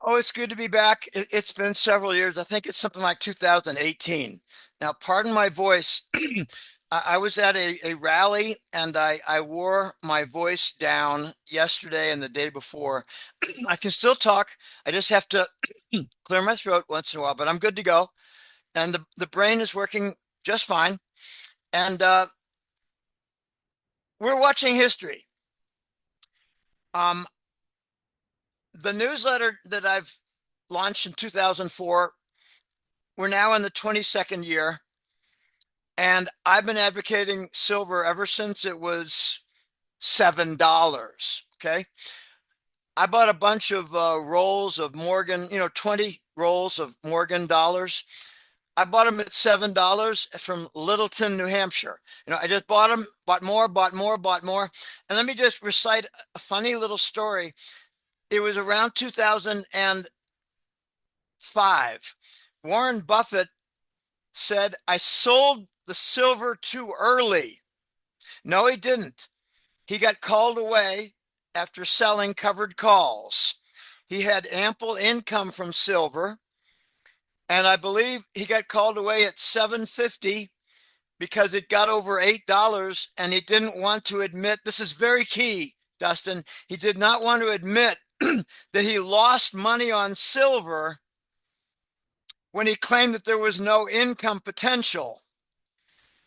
Oh, it's good to be back. It's been several years. I think it's something like 2018. Now, pardon my voice. I was at a rally and I wore my voice down yesterday and the day before. I can still talk. I just have to clear my throat once in a while, but I'm good to go. And the brain is working just fine. And we're watching history. Um, the newsletter that I've launched in 2004, we're now in the 22nd year. And I've been advocating silver ever since it was $7. Okay. I bought a bunch of rolls of Morgan, 20 rolls of Morgan dollars. I bought them at $7 from Littleton, New Hampshire. I just bought them, bought more, bought more, bought more. And let me just recite a funny little story. It was around 2005. Warren Buffett said, I sold the silver too early. No, he didn't. He got called away after selling covered calls. He had ample income from silver, and I believe he got called away at 750 because it got over $8 and he didn't want to admit, this is very key, Dustin. He did not want to admit that he lost money on silver when he claimed that there was no income potential.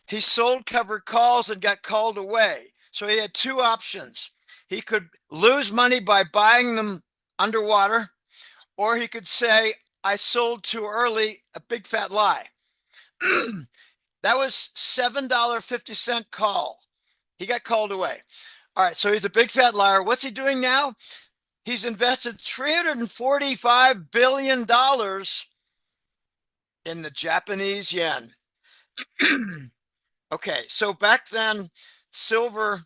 He sold covered calls and got called away. So he had two options. He could lose money by buying them underwater, or he could say, I sold too early, a big fat lie. That was $7.50 call. He got called away. All right, so he's a big fat liar. What's he doing now? He's invested $345 billion in the Japanese yen. Okay, so back then, silver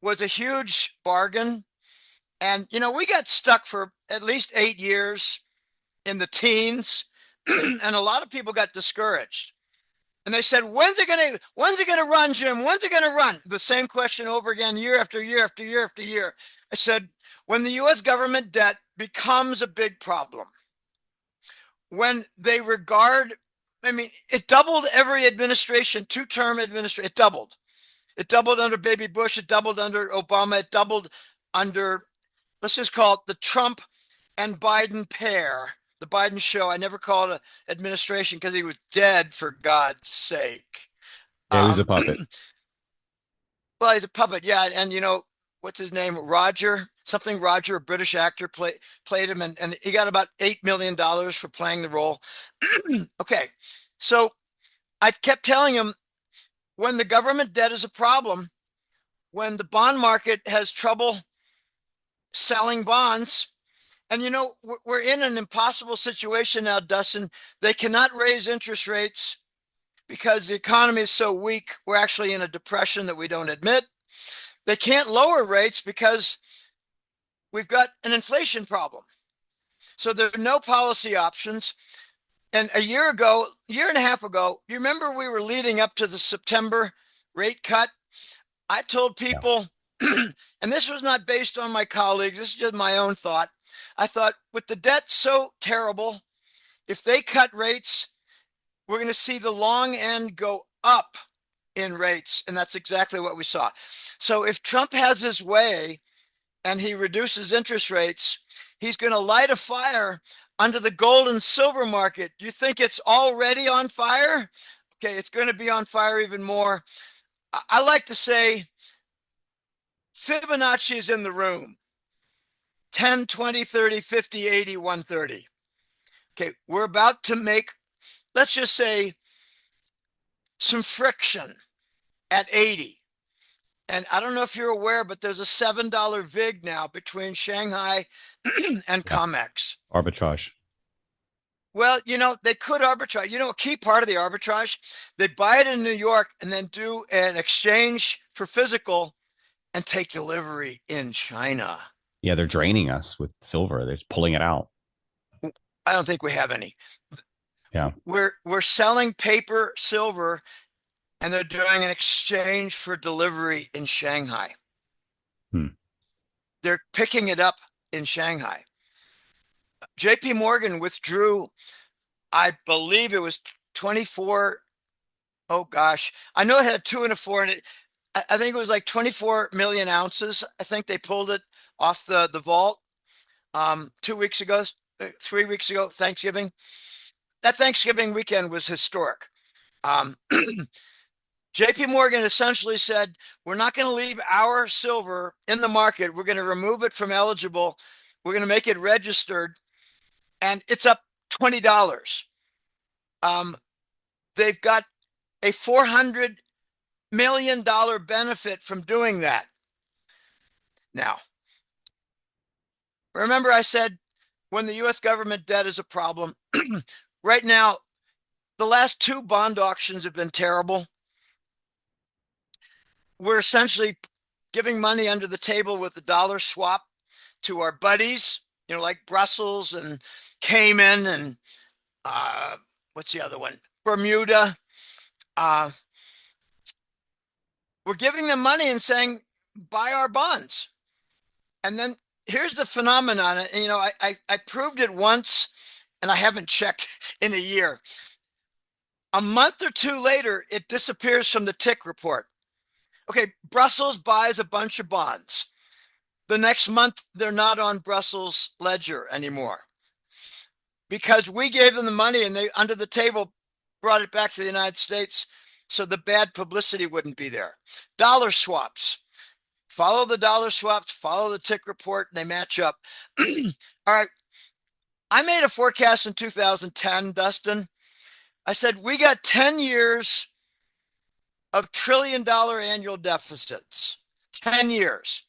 was a huge bargain. And, we got stuck for at least 8 years in the teens, and a lot of people got discouraged. And they said, when's it gonna run, Jim? When's it gonna run? The same question over again, year after year after year after year. I said, when the US government debt becomes a big problem, when they regard, I mean, it doubled every administration, two-term administration, it doubled. It doubled under Baby Bush, it doubled under Obama, it doubled under, let's just call it the Trump and Biden pair, the Biden show. I never called it an administration because he was dead, for God's sake. Yeah, he was a Um, puppet. well, he's a puppet, yeah. And what's his name? Roger, something Roger, a British actor, played him, and he got about $8 million for playing the role. Okay, so I kept telling him, when the government debt is a problem, when the bond market has trouble selling bonds, and we're in an impossible situation now, Dustin. They cannot raise interest rates because the economy is so weak. We're actually in a depression that we don't admit. They can't lower rates because we've got an inflation problem. So there are no policy options. And a year and a half ago, you remember we were leading up to the September rate cut? I told Yeah. people, and this was not based on my colleagues, this is just my own thought. I thought, with the debt so terrible, if they cut rates, we're going to see the long end go up in rates. And that's exactly what we saw. So if Trump has his way and he reduces interest rates, he's going to light a fire under the gold and silver market. Do you think it's already on fire? Okay, it's going to be on fire even more. I like to say Fibonacci is in the room. 10, 20, 30, 50, 80, 130. Okay, we're about to make, let's just say, some friction at 80. And I don't know if you're aware, but there's a $7 VIG now between Shanghai and Yeah. COMEX. Arbitrage. Well, they could arbitrage. A key part of the arbitrage, they buy it in New York and then do an exchange for physical and take delivery in China. Yeah, they're draining us with silver. They're just pulling it out. I don't think we have any. Yeah. We're selling paper silver, and they're doing an exchange for delivery in Shanghai. Hmm. They're picking it up in Shanghai. JP Morgan withdrew, I believe it was 24. Oh gosh, I know it had two and a four in it. I think it was like 24 million ounces. I think they pulled it off the vault 2 weeks ago, 3 weeks ago, Thanksgiving. That Thanksgiving weekend was historic. Um, JP Morgan essentially said, we're not going to leave our silver in the market. We're going to remove it from eligible. We're going to make it registered, and it's up $20. Um, they've got a $400 million benefit from doing that. Now, remember I said when the US government debt is a problem, right now, the last two bond auctions have been terrible. We're essentially giving money under the table with the dollar swap to our buddies, like Brussels and Cayman and what's the other one? Bermuda. Uh, we're giving them money and saying, buy our bonds. And then here's the phenomenon. And, I proved it once and I haven't checked in a year. A month or two later, it disappears from the tick report. Okay, Brussels buys a bunch of bonds. The next month, they're not on Brussels ledger anymore because we gave them the money and they, under the table, brought it back to the United States so the bad publicity wouldn't be there. Dollar swaps. Follow the dollar swaps, follow the tick report, and they match up. All right. I made a forecast in 2010, Dustin. I said, we got 10 years of $1 trillion annual deficits. 10 years.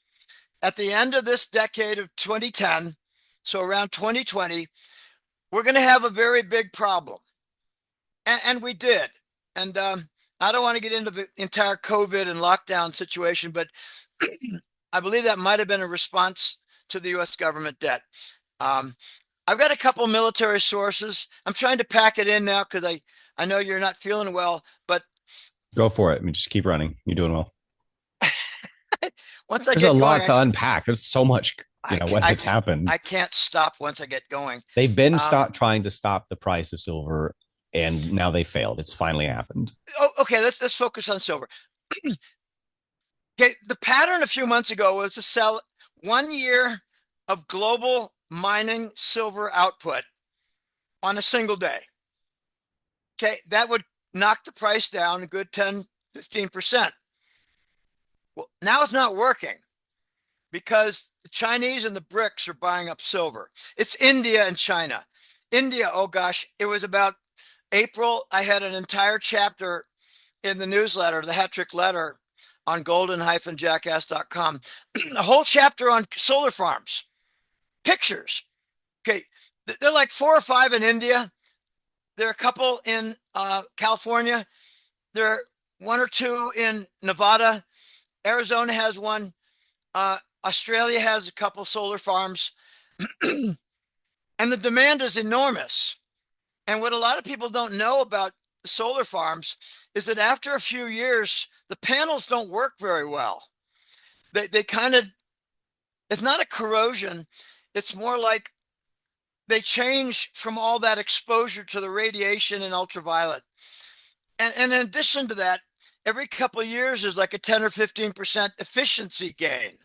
At the end of this decade of 2010, so around 2020, we're going to have a very big problem. And we did. And I don't want to get into the entire COVID and lockdown situation, but I believe that might have been a response to the US government debt. I've got a couple military sources. I'm trying to pack it in now because I know you're not feeling well, but Go for it. I mean, just keep running. You're doing well. once I There's a get lot going, to unpack. There's so much, what has happened. I can't stop once I get going. They've been trying to stop the price of silver, and now they failed. It's finally happened. Okay, let's focus on silver. Okay, the pattern a few months ago was to sell 1 year of global mining silver output on a single day. Okay, that would knock the price down a good 10, 15%. Well, now it's not working because the Chinese and the BRICS are buying up silver. It's India and China. India, oh gosh, it was about April. I had an entire chapter in the newsletter, the Hat Trick Letter, on golden-jackass.com. A whole chapter on solar farms, pictures. Okay, there are like 4 or 5 in India. There are a couple in California. There are 1 or 2 in Nevada. Arizona has one. Australia has a couple solar farms. And the demand is enormous. And what a lot of people don't know about solar farms is that after a few years, the panels don't work very well. They kind of, it's not a corrosion. It's more like they change from all that exposure to the radiation and ultraviolet. And in addition to that, every couple of years there's like a 10 or 15% efficiency gain.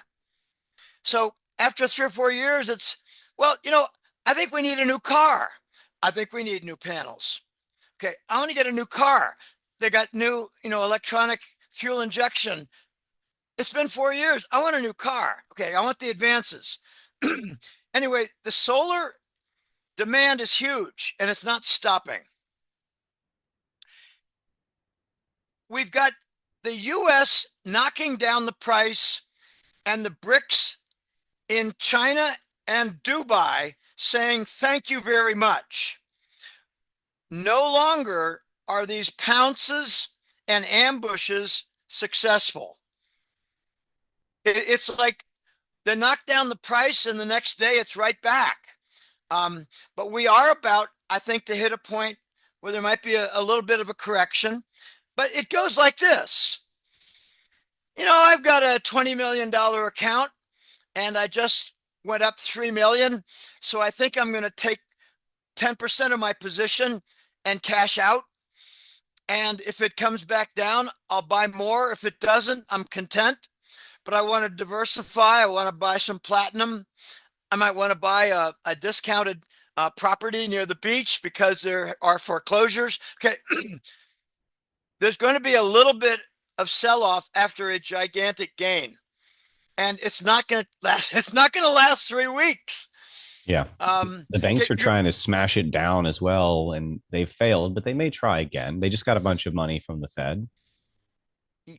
So after 3 or 4 years, it's, well, I think we need a new car. I think we need new panels. Okay, I want to get a new car. They got new, electronic fuel injection. It's been 4 years. I want a new car. Okay, I want the advances. Anyway, the solar demand is huge and it's not stopping. We've got the US knocking down the price and the BRICS in China and Dubai saying, thank you very much. No longer are these pounces and ambushes successful. It's like they knock down the price and the next day it's right back. But we are about, I think, to hit a point where there might be a little bit of a correction. But it goes like this. I've got a $20 million account and I just went up 3 million. So I think I'm going to take 10% of my position and cash out. And if it comes back down, I'll buy more. If it doesn't, I'm content. But I want to diversify. I want to buy some platinum. I might want to buy a discounted property near the beach because there are foreclosures. Okay. There's going to be a little bit of sell off after a gigantic gain. And it's not going to last. It's not going to last 3 weeks. Yeah. The banks Okay, are trying to smash it down as well, and they've failed, but they may try again. They just got a bunch of money from the Fed.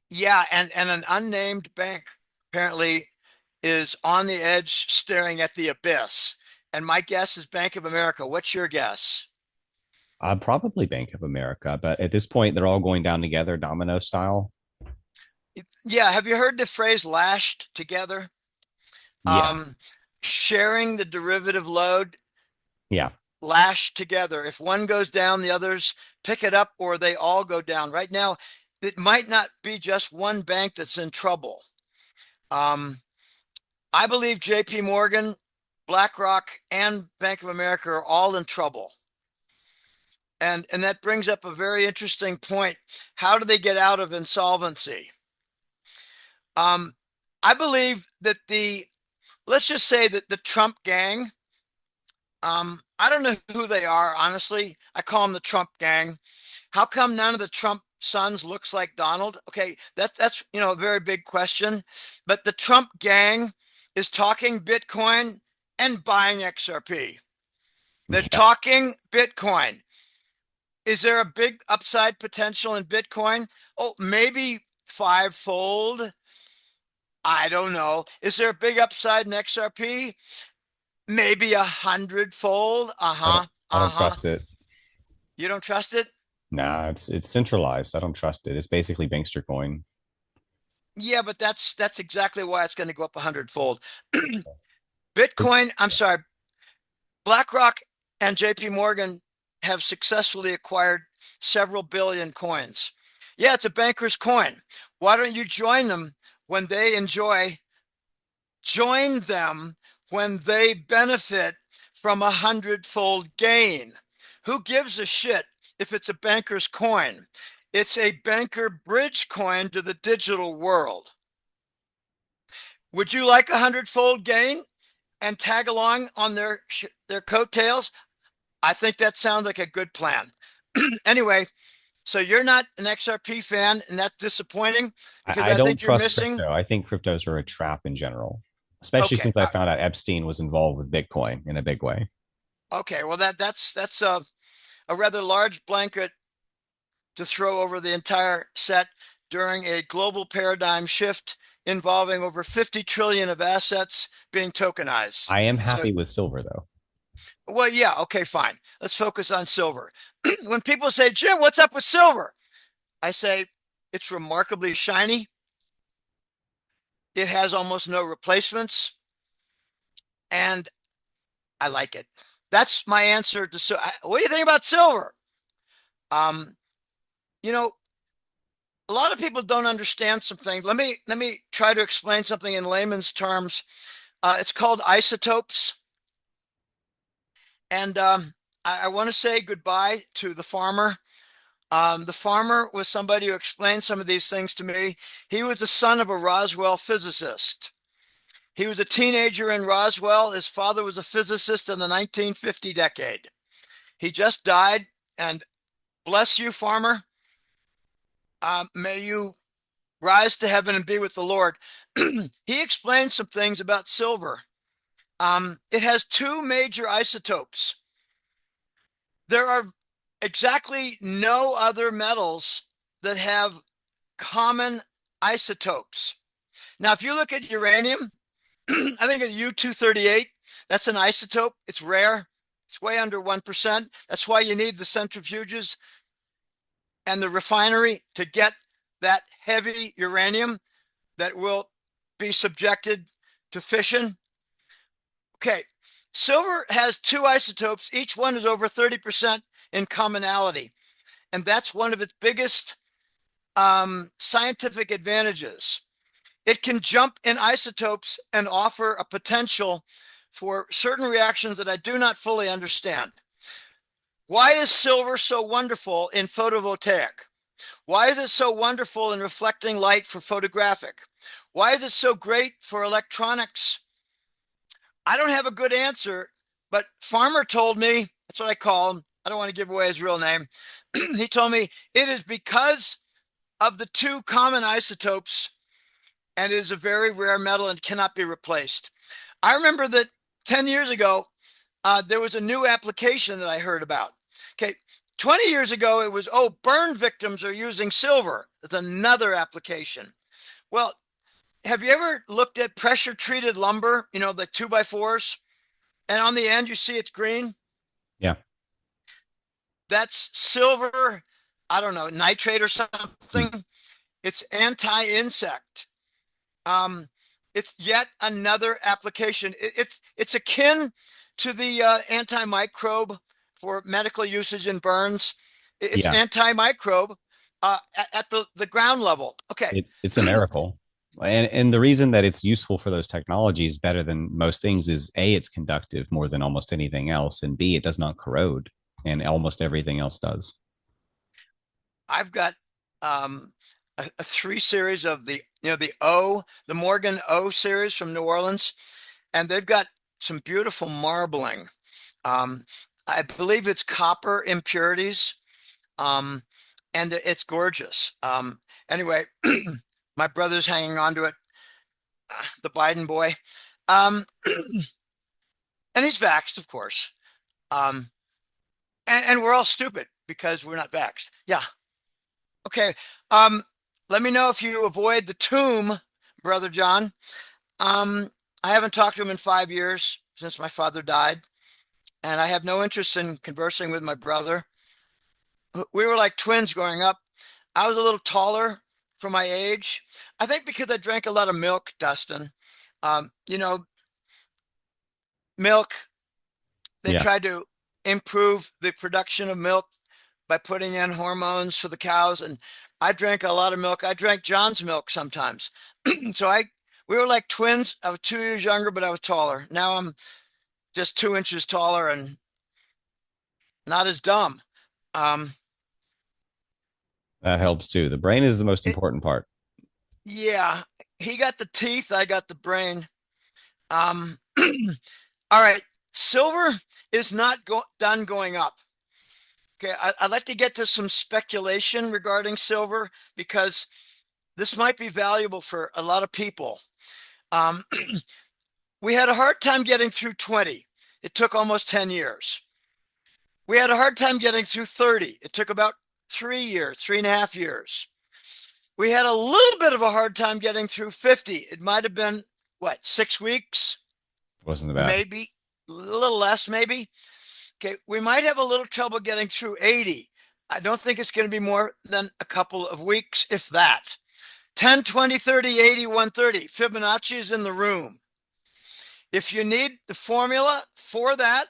yeah, and an unnamed bank apparently is on the edge staring at the abyss. And my guess is Bank of America. What's your guess? Probably Bank of America, but at this point, they're all going down together, domino style. Yeah, have you heard the phrase lashed together? Yeah. Um, Sharing the derivative load, Yeah. lashed together. If one goes down, the others pick it up, or they all go down. Right now, it might not be just one bank that's in trouble. Um, I believe JP Morgan, BlackRock, and Bank of America are all in trouble. And that brings up a very interesting point. How do they get out of insolvency? Um, I believe that let's just say that the Trump gang, I don't know who they are, honestly. I call them the Trump gang. How come none of the Trump sons looks like Donald? Okay, that's a very big question. But the Trump gang is talking Bitcoin and buying XRP. They're Yeah. talking Bitcoin. Is there a big upside potential in Bitcoin? Oh, maybe fivefold. I don't know. Is there a big upside in XRP? Maybe 100-fold. I don't, Uh-huh. I don't Uh-huh. trust it. You don't trust it? Nah, it's centralized. I don't trust it. It's basically Bankster coin. Yeah, but that's exactly why it's going to go up 100-fold. Bitcoin, I'm sorry, BlackRock and JP Morgan have successfully acquired several billion coins. Yeah, it's a banker's coin. Why don't you join them when they enjoy? Join them when they benefit from 100-fold gain. Who gives a shit if it's a banker's coin? It's a banker bridge coin to the digital world. Would you like 100-fold gain and tag along on their coattails? I think that sounds like a good plan. Anyway, so you're not an XRP fan, and that's disappointing because I I don't think you're trust missing. crypto. I think cryptos are a trap in general, especially Okay, since I found out Epstein was involved with Bitcoin in a big way. okay. Well, that's a rather large blanket to throw over the entire set during a global paradigm shift involving over 50 trillion of assets being tokenized. I am So, happy with silver though. well, yeah, okay, fine. Let's focus on silver. When people say, Jim, what's up with silver? I say, it's remarkably shiny. It has almost no replacements, and I like it. That's my answer to. What do you think about silver? Um, you know, a lot of people don't understand something. Let me try to explain something in layman's terms. It's called isotopes, and I want to say goodbye to the farmer. The farmer was somebody who explained some of these things to me. He was the son of a Roswell physicist. He was a teenager in Roswell. His father was a physicist in the 1950 decade. He just died, and bless you, farmer. May you rise to heaven and be with the Lord. He explained some things about silver. It has two major isotopes. There are exactly no other metals that have common isotopes. Now, if you look at uranium, I think at U-238, that's an isotope. It's rare. It's way under 1%. That's why you need the centrifuges and the refinery to get that heavy uranium that will be subjected to fission. Okay, silver has two isotopes. Each one is over 30% in commonality. And that's one of its biggest scientific advantages. It can jump in isotopes and offer a potential for certain reactions that I do not fully understand. Why is silver so wonderful in photovoltaic? Why is it so wonderful in reflecting light for photographic? Why is it so great for electronics? I don't have a good answer, but Farmer told me, that's what I call him. I don't want to give away his real name. He told me it is because of the two common isotopes, and it is a very rare metal and cannot be replaced. I remember that 10 years ago, there was a new application that I heard about. Okay, 20 years ago, it was, oh, burn victims are using silver. It's another application. Well, have you ever looked at pressure treated lumber, you know, the 2x4s? And on the end, you see it's green. Yeah. That's silver, I don't know, nitrate or Hmm. something. It's anti-insect. It's yet another application. It's akin to the antimicrobe for medical usage in burns. It's Yeah. antimicrobe at the ground level. Okay. It's a miracle. And the reason that it's useful for those technologies better than most things is A, it's conductive more than almost anything else, and B, it does not corrode, and almost everything else does. I've got a 3 series of the Morgan O series from New Orleans, and they've got some beautiful marbling. Um, I believe it's copper impurities, um, and it's gorgeous. Anyway, my brother's hanging on to it, the Biden boy, um, and he's vaxxed, of course. Um, and we're all stupid because we're not vaxxed. Yeah. Okay. Um, Let me know if you avoid the tomb, Brother John. Um, I haven't talked to him in 5 years since my father died, and I have no interest in conversing with my brother. We were like twins growing up. I was a little taller for my age. I think because I drank a lot of milk, Dustin. You know, milk, they Yeah. tried to improve the production of milk by putting in hormones for the cows. And I drank a lot of milk. I drank John's milk sometimes. So we were like twins. I was 2 years younger, but I was taller. Now I'm just 2 inches taller and not as dumb. Um, That helps too. The brain is the most it, important part. yeah, he got the teeth. I got the brain. Um, all right. Silver is not done going up. Okay, I'd like to get to some speculation regarding silver because this might be valuable for a lot of people. Um, we had a hard time getting through 20. It took almost 10 years. We had a hard time getting through 30. It took about 3 years, 3.5 years. We had a little bit of a hard time getting through 50. It might have been, what, 6 weeks? Wasn't bad. Maybe a little less, maybe. Okay, we might have a little trouble getting through 80. I don't think it's going to be more than a couple of weeks, if that. 10, 20, 30, 80, 130. Fibonacci is in the room. If you need the formula for that,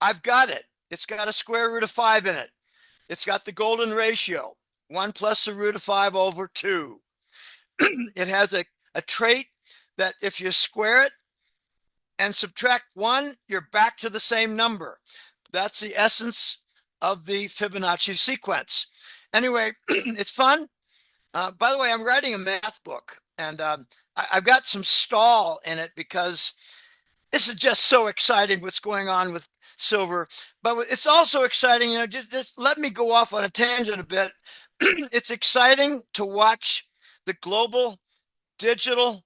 I've got it. It's got a square root of 5 in it. It's got the golden ratio, 1 plus the root of 5 over 2. It has a trait that if you square it and subtract 1, you're back to the same number. That's the essence of the Fibonacci sequence. Anyway, it's fun. By the way, I'm writing a math book, and I've got some stall in it because this is just so exciting what's going on with silver. But it's also exciting, just let me go off on a tangent a bit. It's exciting to watch the global digital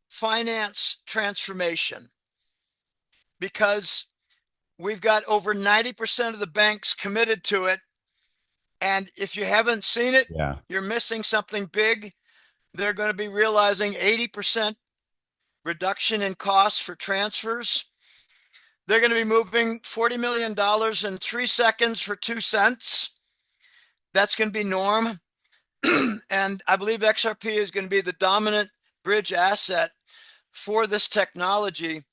finance transformation because we've got over 90% of the banks committed to it. And if you haven't seen it, Yeah. you're missing something big. They're going to be realizing 80% reduction in costs for transfers. They're going to be moving $40 million in 3 seconds for 2 cents. That's going to be norm. And I believe XRP is going to be the dominant bridge asset for this technology.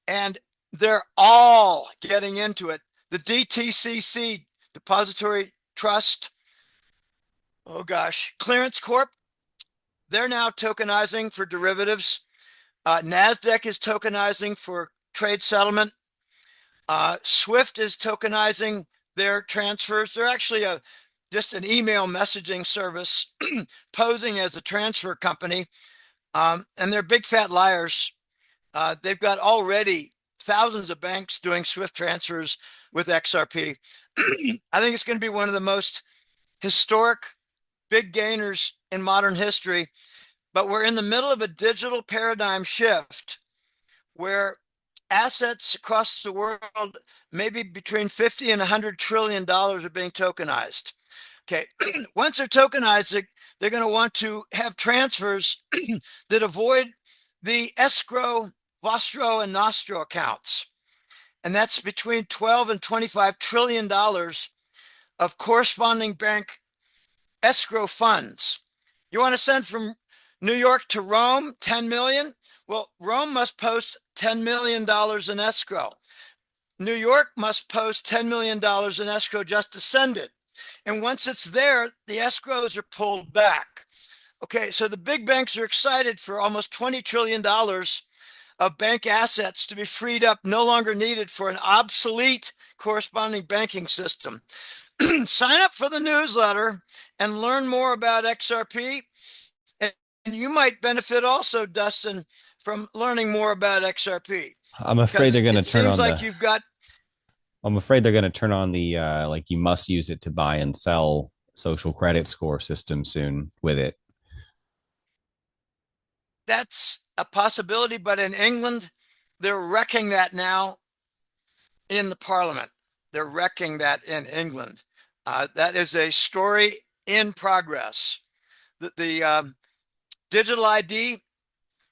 And they're all getting into it. The DTCC, Depository Trust, oh gosh, Clearance Corp, they're now tokenizing for derivatives. NASDAQ is tokenizing for trade settlement. Swift is tokenizing their transfers. They're actually just an email messaging service posing as a transfer company, and they're big fat liars. They've got already thousands of banks doing Swift transfers with XRP. I think it's going to be one of the most historic big gainers in modern history, but we're in the middle of a digital paradigm shift where assets across the world, maybe between 50 and 100 trillion dollars, are being tokenized. Okay, once they're tokenized, they're going to want to have transfers that avoid the escrow, vostro, and nostro accounts. And that's between 12 and 25 trillion dollars of corresponding bank escrow funds. You want to send from New York to Rome, 10 million? Well, Rome must post $10 million in escrow. New York must post $10 million in escrow just to send it. And once it's there, the escrows are pulled back. Okay, so the big banks are excited for almost $20 trillion of bank assets to be freed up, no longer needed for an obsolete corresponding banking system. Sign up for the newsletter and learn more about XRP. And you might benefit also, Dustin, from learning more about XRP I'm afraid because they're going to it turn seems on like the. you've got I'm afraid they're going to turn on the like you must use it to buy and sell social credit score system soon with it. that's a possibility, but in England, they're wrecking that now in the parliament. They're wrecking that in England. That is a story in progress. The digital ID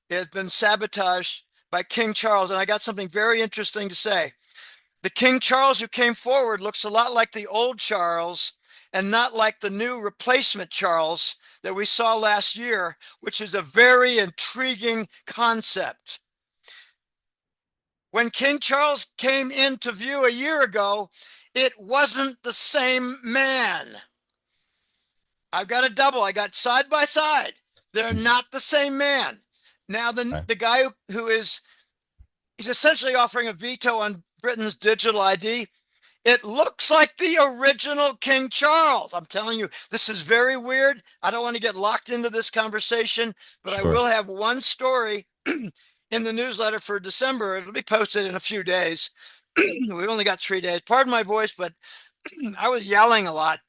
has been sabotaged by King Charles. And I got something very interesting to say. The King Charles who came forward looks a lot like the old Charles and not like the new replacement Charles that we saw last year, which is a very intriguing concept. When King Charles came into view a year ago, it wasn't the same man. I've got a double. I got side by side. They're He's not the same man. Now, right. the guy who is he's essentially offering a veto on Britain's digital ID. It looks like the original King Charles. I'm telling you, this is very weird. I don't want to get locked into this conversation, but I Sure. will have one story in the newsletter for December. It'll be posted in a few days. We've only got 3 days. Pardon my voice, but I was yelling a lot.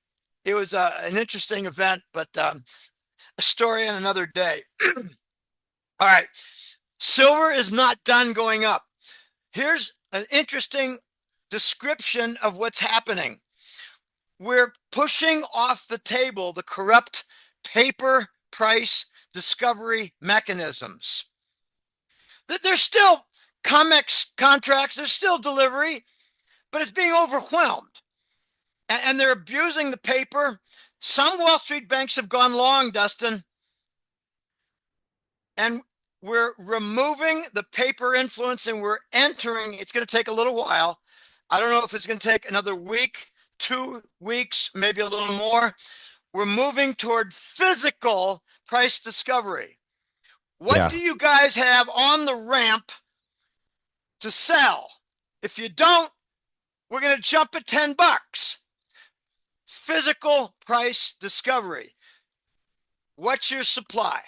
It was an interesting event, but a story in another day. All right. Silver is not done going up. Here's an interesting description of what's happening. We're pushing off the table the corrupt paper price discovery mechanisms. There's still COMEX contracts, there's still delivery, but it's being overwhelmed. And they're abusing the paper. Some Wall Street banks have gone long, Dustin. And we're removing the paper influence and we're entering, it's going to take a little while. I don't know if it's going to take another week, 2 weeks, maybe a little more. We're moving toward physical price discovery. What Yeah. do you guys have on the ramp to sell? If you don't, we're going to jump at $10. Physical price discovery. What's your supply?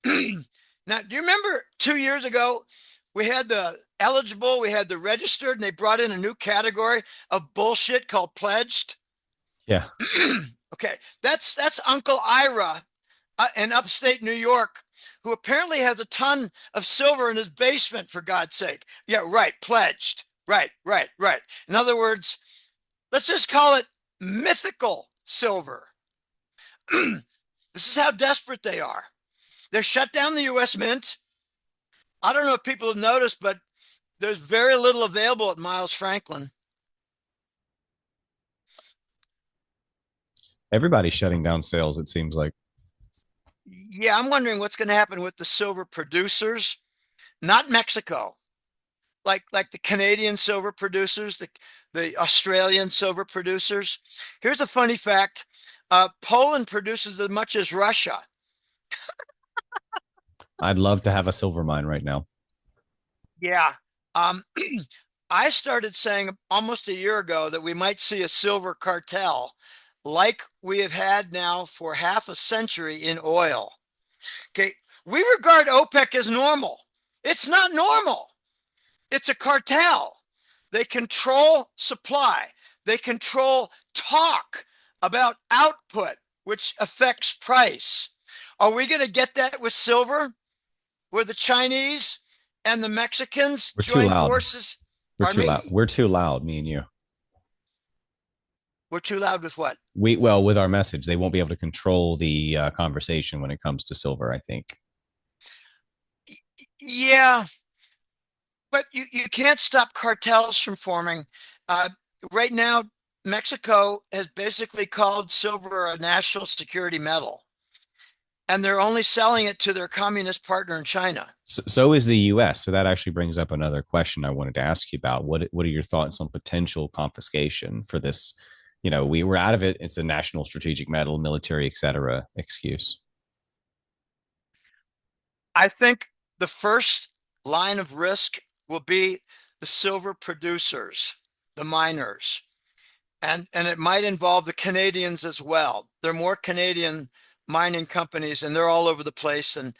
Now, do you remember 2 years ago, we had the eligible, we had the registered, and they brought in a new category of bullshit called pledged? Yeah. Okay, that's Uncle Ira in upstate New York, who apparently has a ton of silver in his basement, for God's sake. Yeah, right, pledged. Right, right, right. In other words, let's just call it mythical silver. This is how desperate they are. They're shut down the US Mint. I don't know if people have noticed, but there's very little available at Miles Franklin. Everybody's shutting down sales, it seems like. Yeah, I'm wondering what's going to happen with the silver producers, not Mexico, like the Canadian silver producers, the Australian silver producers. Here's a funny fact. Poland produces as much as Russia. I'd love to have a silver mine right now. Yeah. Um, I started saying almost a year ago that we might see a silver cartel like we have had now for half a century in oil. Okay. We regard OPEC as normal. It's not normal. It's a cartel. They control supply. They control talk about output, which affects price. Are we going to get that with silver, where the Chinese and the Mexicans We're too join loud. forces? We're Pardon too me? loud. We're too loud, me and you. We're too loud with what? Well, with our message, they won't be able to control the conversation when it comes to silver, I think. Yeah, but you can't stop cartels from forming. Uh, right now, Mexico has basically called silver a national security metal, and they're only selling it to their communist partner in China. So is the US. So that actually brings up another question I wanted to ask you about. What are your thoughts on potential confiscation for this? We were out of it. It's a national strategic metal, military, et cetera, excuse. I think the first line of risk will be the silver producers, the miners, and it might involve the Canadians as well. There are more Canadian mining companies, and they're all over the place. And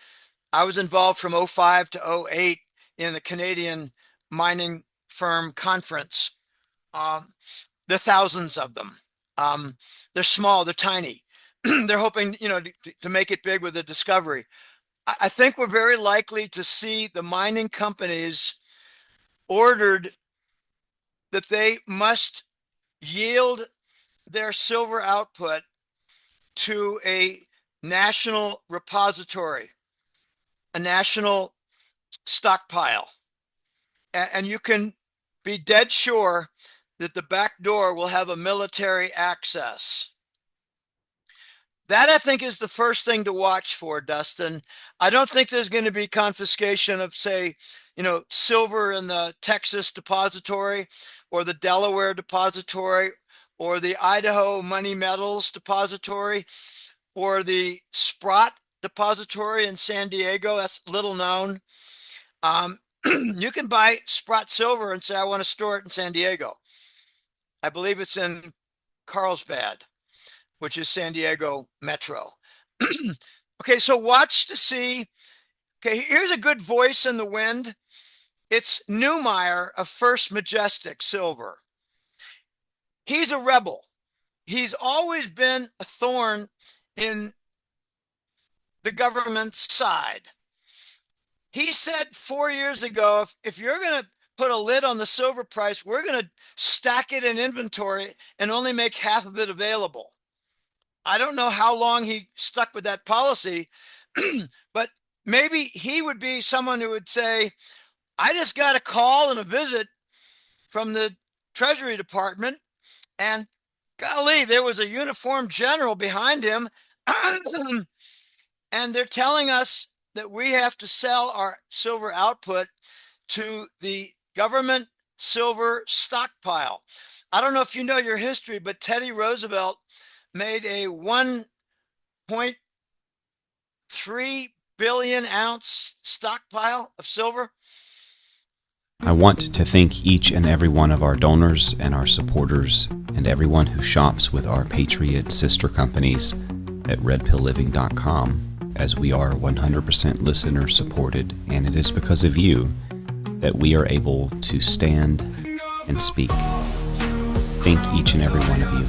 I was involved from '05 to '08 in the Canadian mining firm conference. Um, there are thousands of them. Um, they're small, they're tiny. They're hoping, to make it big with a discovery. I think we're very likely to see the mining companies ordered that they must yield their silver output to a national repository, a national stockpile. And you can be dead sure that the back door will have a military access. That I think is the first thing to watch for, Dustin. I don't think there's going to be confiscation of, say, silver in the Texas depository or the Delaware depository or the Idaho Money Metals depository or the Sprott depository in San Diego. That's little known. You can buy Sprott silver and say, I want to store it in San Diego. I believe it's in Carlsbad, which is San Diego Metro. Okay, so watch to see. Okay, here's a good voice in the wind. It's Newmeyer of First Majestic Silver. He's a rebel. He's always been a thorn in the government's side. He said 4 years ago, if you're going to put a lid on the silver price, we're going to stack it in inventory and only make half of it available. I don't know how long he stuck with that policy, but maybe he would be someone who would say, I just got a call and a visit from the Treasury Department, and golly, there was a uniformed general behind him, and they're telling us that we have to sell our silver output to the government silver stockpile. I don't know if you know your history, but Teddy Roosevelt made a 1.3 billion ounce stockpile of silver. I want to thank each and every one of our donors and our supporters and everyone who shops with our Patriot sister companies at redpillliving.com, as we are 100% listener supported, and it is because of you that we are able to stand and speak. Thank each and every one of you.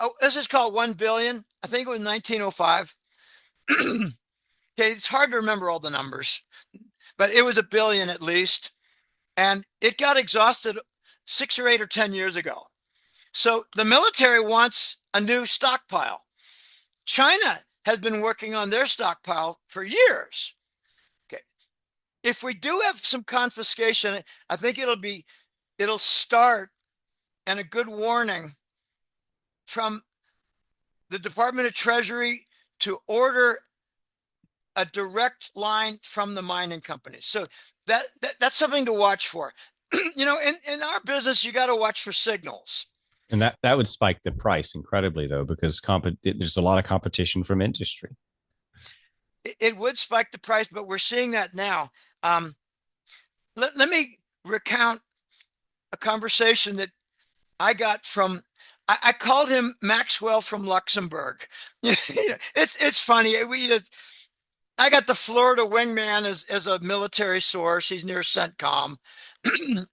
Oh, this is called 1 billion. I think it was 1905. Okay, it's hard to remember all the numbers, but it was a billion at least. And it got exhausted 6 or 8 or 10 years ago. So the military wants a new stockpile. China has been working on their stockpile for years. Okay. If we do have some confiscation, I think it'll start, and a good warning from the Department of Treasury to order a direct line from the mining companies. So that's something to watch for. In our business, you got to watch for signals. And that would spike the price incredibly, though, because there's a lot of competition from industry. It would spike the price, but we're seeing that now. Let me recount a conversation that I got from, I called him Maxwell from Luxembourg. It's funny. I got the Florida wingman as a military source. He's near CENTCOM.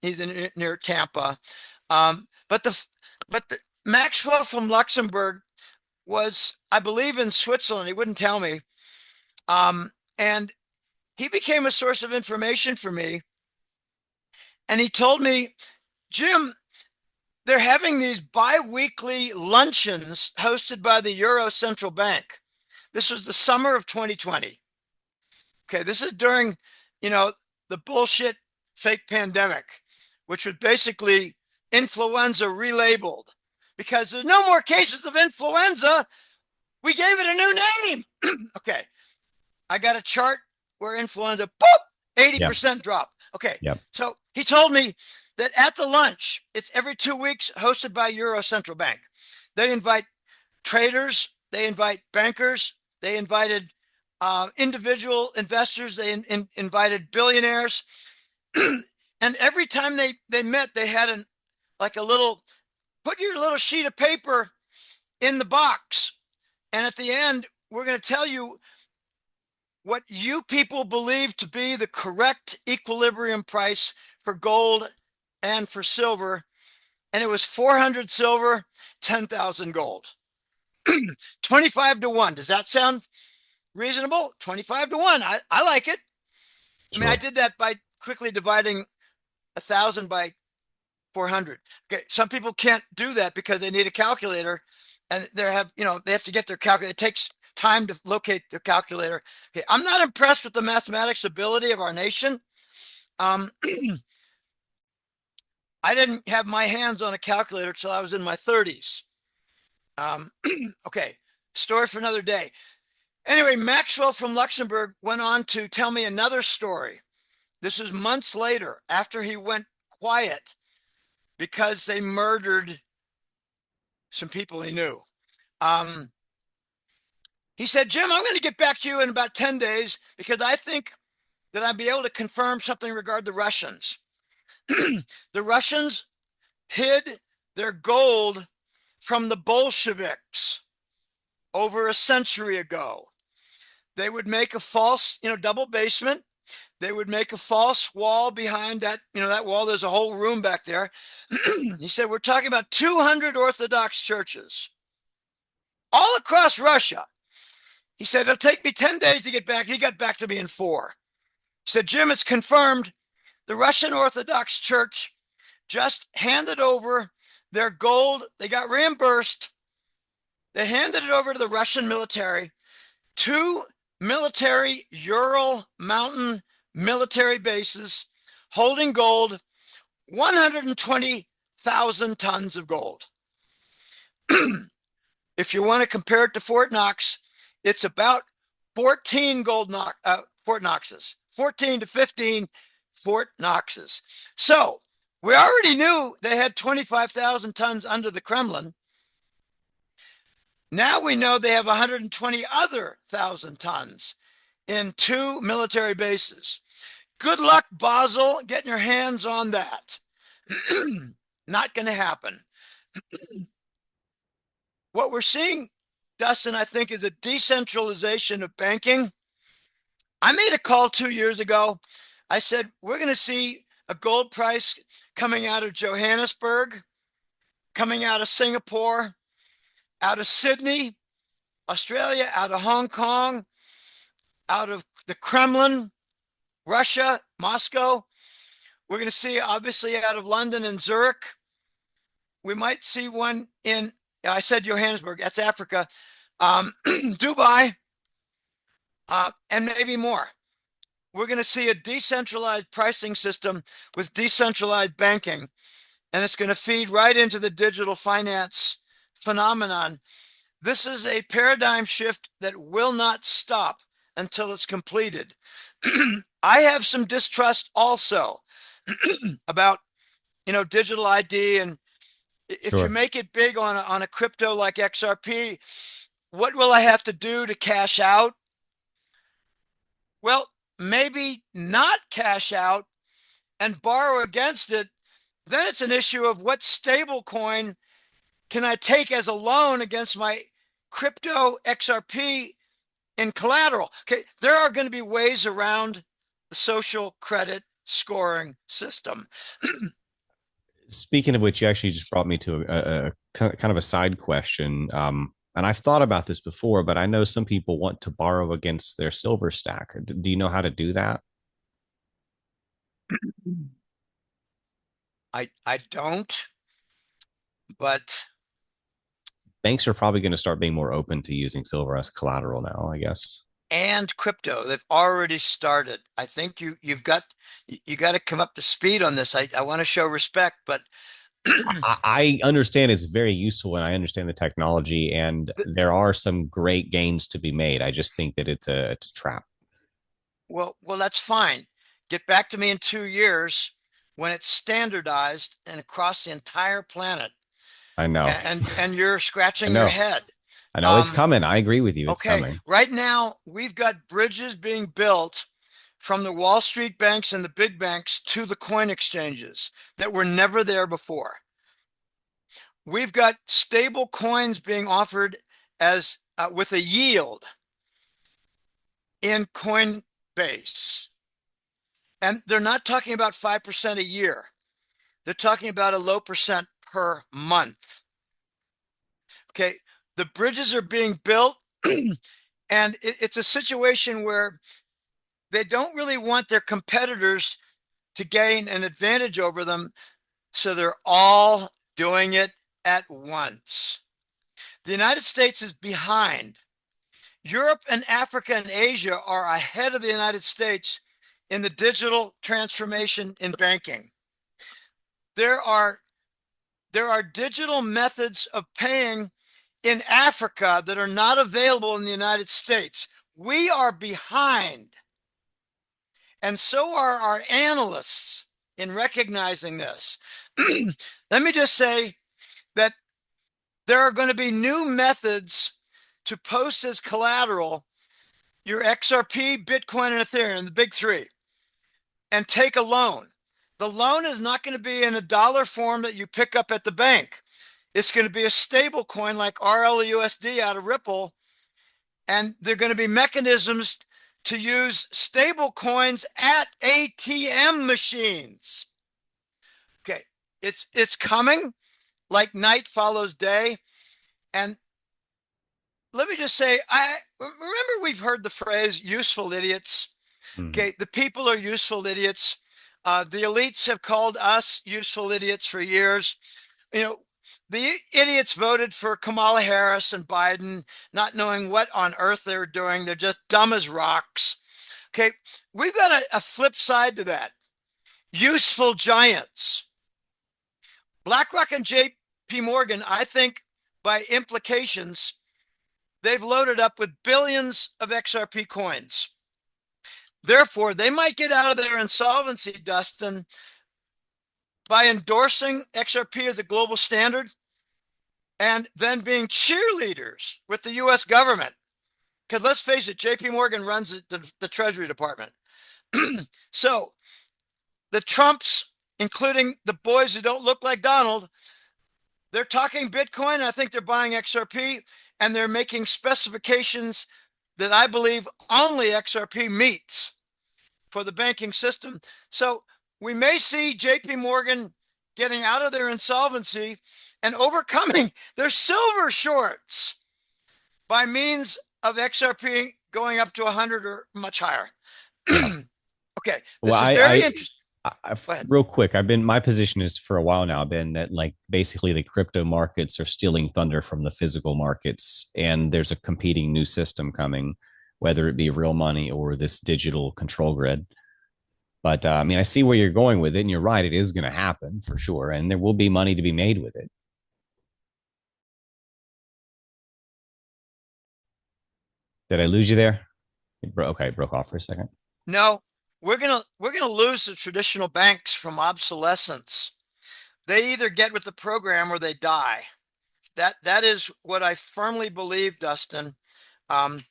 He's near Tampa. But the Maxwell from Luxembourg was, I believe, in Switzerland. He wouldn't tell me. And he became a source of information for me. And he told me, Jim, they're having these bi-weekly luncheons hosted by the Euro Central Bank. This was the summer of 2020. Okay, this is during, the bullshit fake pandemic, which was basically influenza relabeled. Because there's no more cases of influenza, we gave it a new name. Okay, I got a chart where influenza, boop, 80% drop. Okay, so he told me that at the lunch, it's every 2 weeks, hosted by Euro Central Bank. They invite traders, they invite bankers, they invited individual investors, they invited billionaires. And every time they met, they had a little, put your little sheet of paper in the box. And at the end, we're going to tell you what you people believe to be the correct equilibrium price for gold and for silver. And it was 400 silver, 10,000 gold. 25 to 1. Does that sound reasonable? 25 to 1. I like it. Sure. I mean, I did that by quickly dividing 1,000 by 400. Okay, some people can't do that because they need a calculator, and they have to get their calculator. It takes time to locate their calculator. Okay, I'm not impressed with the mathematics ability of our nation. I didn't have my hands on a calculator till I was in my 30s. Okay, story for another day. Anyway, Maxwell from Luxembourg went on to tell me another story. This was months later, after he went quiet because they murdered some people he knew. He said, Jim, I'm going to get back to you in about 10 days because I think that I'll be able to confirm something regarding the Russians. The Russians hid their gold from the Bolsheviks over a century ago. They would make a false, double basement. They would make a false wall behind that, that wall. There's a whole room back there. He said, we're talking about 200 Orthodox churches all across Russia. He said, it'll take me 10 days to get back. He got back to me in 4. He said, Jim, it's confirmed. The Russian Orthodox Church just handed over their gold. They got reimbursed. They handed it over to the Russian military. 2 military Ural mountain military bases holding gold, 120,000 tons of gold. If you want to compare it to Fort Knox, it's about 14 Fort Knoxes, 14 to 15 Fort Knoxes. So we already knew they had 25,000 tons under the Kremlin. Now we know they have 120 other thousand tons in 2 military bases. Good luck, Basel, getting your hands on that. Not going to happen. What we're seeing, Dustin, I think, is a decentralization of banking. I made a call 2 years ago. I said, we're going to see a gold price coming out of Johannesburg, coming out of Singapore, out of Sydney, Australia, out of Hong Kong, out of the Kremlin, Russia, Moscow. We're going to see, obviously, out of London and Zurich. We might see one in, I said Johannesburg, that's Africa, Dubai, and maybe more. We're going to see a decentralized pricing system with decentralized banking, and it's going to feed right into the digital finance phenomenon. This is a paradigm shift that will not stop until it's completed. I have some distrust also about, digital ID and, If you Sure. make it big on a crypto like XRP, what will I have to do to cash out? Well, maybe not cash out and borrow against it. Then it's an issue of what stable coin can I take as a loan against my crypto XRP in collateral. Okay, there are going to be ways around the social credit scoring system. Speaking of which, you actually just brought me to a kind of a side question. And I've thought about this before, but I know some people want to borrow against their silver stack. Do you know how to do that? I don't, but Banks are probably going to start being more open to using silver as collateral now, I guess. and crypto, they've already started. I think you got to come up to speed on this. I want to show respect, but I understand it's very useful and I understand the technology, and there are some great gains to be made. I just think that it's a trap. well, that's fine. Get back to me in 2 years when it's standardized and across the entire planet, I know. and you're I scratching your know. head. I know it's Um, coming. I agree with you. It's okay, coming. right now we've got bridges being built from the Wall Street banks and the big banks to the coin exchanges that were never there before. We've got stable coins being offered as with a yield in Coinbase. And they're not talking about 5% a year. They're talking about a low percent per month. Okay. The bridges are being built, and it's a situation where they don't really want their competitors to gain an advantage over them. So they're all doing it at once. The United States is behind. Europe and Africa and Asia are ahead of the United States in the digital transformation in banking. There are there are digital methods of paying in Africa that are not available in the United States. We are behind. And so are our analysts in recognizing this. Let me just say that there are going to be new methods to post as collateral your XRP, Bitcoin, and Ethereum, the big three, and take a loan. The loan is not going to be in a dollar form that you pick up at the bank. It's going to be a stable coin like RLUSD out of Ripple. And there are going to be mechanisms to use stable coins at ATM machines. Okay, it's coming like night follows day. And let me just say, I remember we've heard the phrase useful idiots. Mhm. Okay, the people are useful idiots. The elites have called us useful idiots for years. You know, the idiots voted for Kamala Harris and Biden, not knowing what on earth they're doing. They're just dumb as rocks. Okay, we've got a flip side to that. Useful giants. BlackRock and JP Morgan, I think by implications, they've loaded up with billions of XRP coins. Therefore, they might get out of their insolvency, Dustin, by endorsing XRP as a global standard and then being cheerleaders with the US government. Because let's face it, JP Morgan runs the Treasury Department. So the Trumps, including the boys who don't look like Donald, they're talking Bitcoin. I think they're buying XRP, and they're making specifications that I believe only XRP meets for the banking system. So we may see JP Morgan getting out of their insolvency and overcoming their silver shorts by means of XRP going up to 100 or much higher. Yeah. Okay, Well, this is very interesting. Go ahead. real quick, I've been my position is for a while now been that like basically the crypto markets are stealing thunder from the physical markets, and there's a competing new system coming, whether it be real money or this digital control grid. But I mean, I see where you're going with it, and you're right; it is going to happen for sure, and there will be money to be made with it. Did I lose you there? Okay, it broke off for a second. No, we're gonna lose the traditional banks from obsolescence. they either get with the program or they die. That is what I firmly believe, Dustin. Um,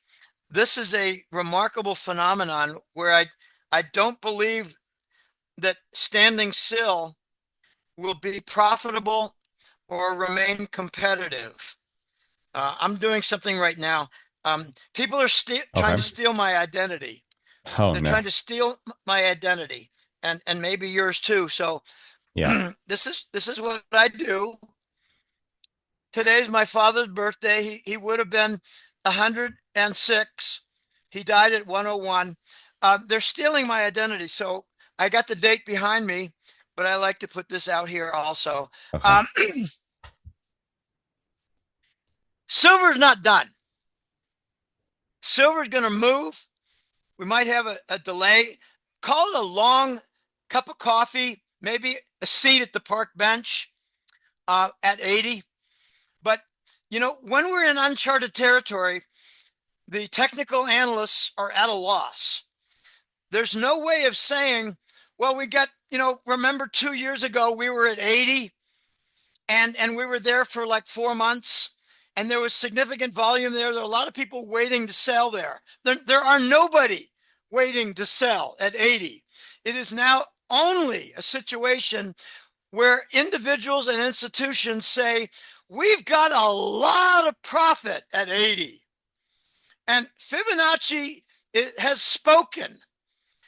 this is a remarkable phenomenon where I don't believe that standing still will be profitable or remain competitive. I'm doing something right now. People are trying to Okay. steal my identity. Oh They're no. trying to steal my identity, and maybe yours too. So Yeah. this is what I do. Today's my father's birthday. He would have been 106. He died at 101. They're stealing my identity. So I got the date behind me, but I like to put this out here also. Okay. Um, Silver's not done. Silver's going to move. We might have a delay. Call it a long cup of coffee, maybe a seat at the park bench at 80. But, when we're in uncharted territory, the technical analysts are at a loss. There's no way of saying, well, we got, remember 2 years ago, we were at 80 and we were there for like 4 months and there was significant volume there. There are a lot of people waiting to sell there. There are nobody waiting to sell at 80. It is now only a situation where individuals and institutions say, we've got a lot of profit at 80. And Fibonacci has spoken.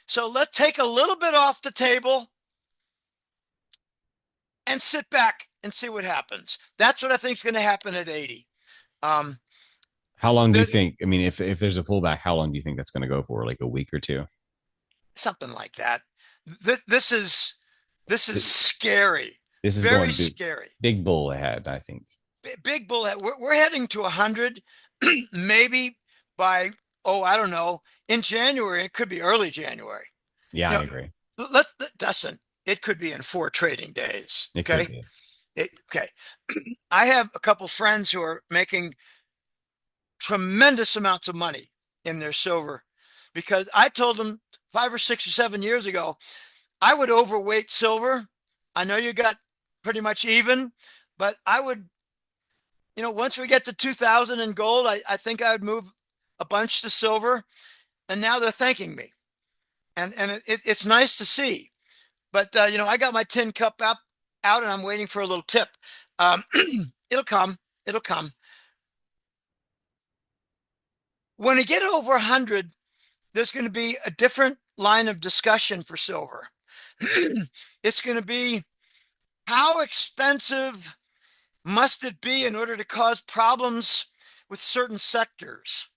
So let's take a little bit off the table and sit back and see what happens. That's what I think is going to happen at 80. Um, How long do you there, think? I mean, if there's a pullback, how long do you think that's going to go for? Like a week or two? something like that. This is scary, This is very going big, scary. big bull ahead, I think. Big bull. We're heading to 100, maybe by I don't know, in January. It could be early January. Yeah, You I know, agree. Dustin. It could be in 4 trading days. It could Okay. be. Okay. I have a couple friends who are making tremendous amounts of money in their silver because I told them 5 or 6 or 7 years ago, I would overweight silver. I know you got pretty much even, but I would, once we get to 2000 in gold, I think I would move a bunch to silver. And now they're thanking me. And it's nice to see. But, I got my tin cup out and I'm waiting for a little tip. Um, it'll come. It'll come. When we get over 100, there's going to be a different line of discussion for silver. It's going to be how expensive must it be in order to cause problems with certain sectors?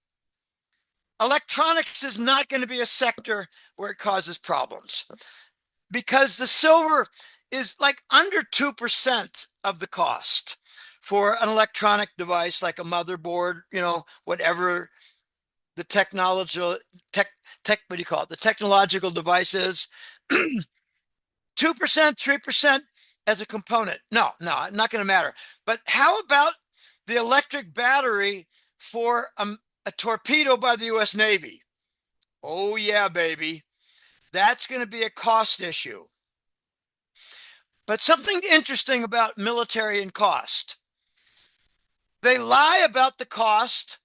Electronics is not going to be a sector where it causes problems because the silver is like under 2% of the cost for an electronic device like a motherboard, whatever the technological what do you call it? The technological devices, 2%, 3% as a component. No, not going to matter. But how about the electric battery for a torpedo by the U.S. Navy? Oh, yeah, baby. That's going to be a cost issue. But something interesting about military and cost. They lie about the cost,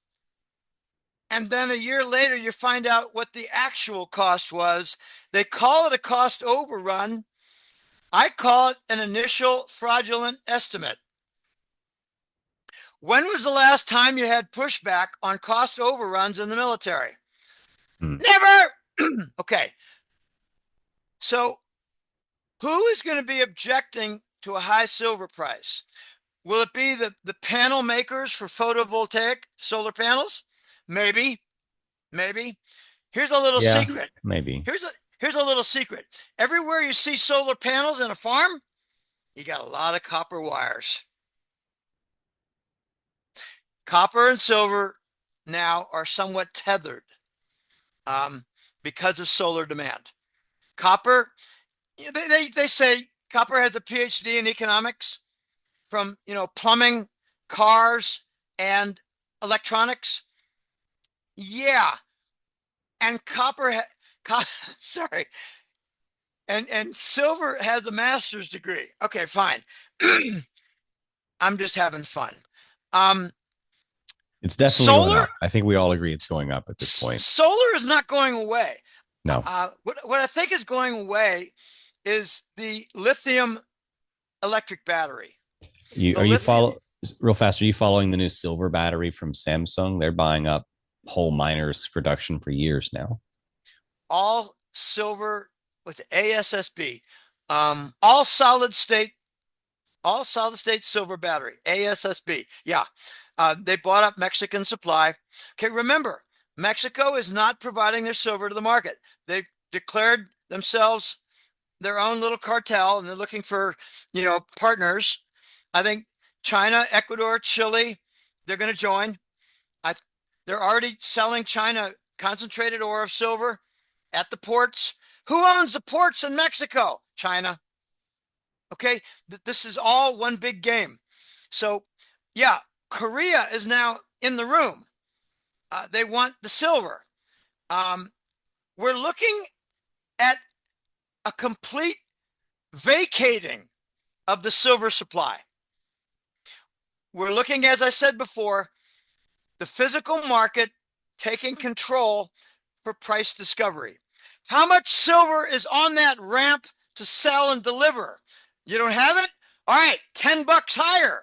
and then a year later you find out what the actual cost was. They call it a cost overrun. I call it an initial fraudulent estimate. When was the last time you had pushback on cost overruns in the military? Hmm. Never. Okay. So who is going to be objecting to a high silver price? Will it be the panel makers for photovoltaic solar panels? Maybe. Maybe. Here's a little Yeah, secret. maybe. Here's a little secret. Everywhere you see solar panels in a farm, you got a lot of copper wires. Copper and silver now are somewhat tethered because of solar demand. Copper, they say copper has a PhD in economics from plumbing, cars, and electronics. Yeah, and sorry, and silver has a master's degree. Okay, fine. I'm just having fun. Um, It's definitely going solar up. I think we all agree it's going up at this point. solar is not going away. No. What I think is going away is the lithium electric battery. The Are you lithium, follow real fast? Are you following the new silver battery from Samsung? They're buying up whole miners production for years now. all silver with ASSB, all solid state silver battery, ASSB. Yeah. They bought up Mexican supply. Okay, remember, Mexico is not providing their silver to the market. They declared themselves their own little cartel and they're looking for, partners. I think China, Ecuador, Chile, they're going to join. I, they're already selling China concentrated ore of silver at the ports. Who owns the ports in Mexico? China. Okay, this is all one big game. So, yeah, Korea is now in the room. They want the silver. Um, we're looking at a complete vacating of the silver supply. We're looking, as I said before, the physical market taking control for price discovery. How much silver is on that ramp to sell and deliver? You don't have it? All right, $10 higher.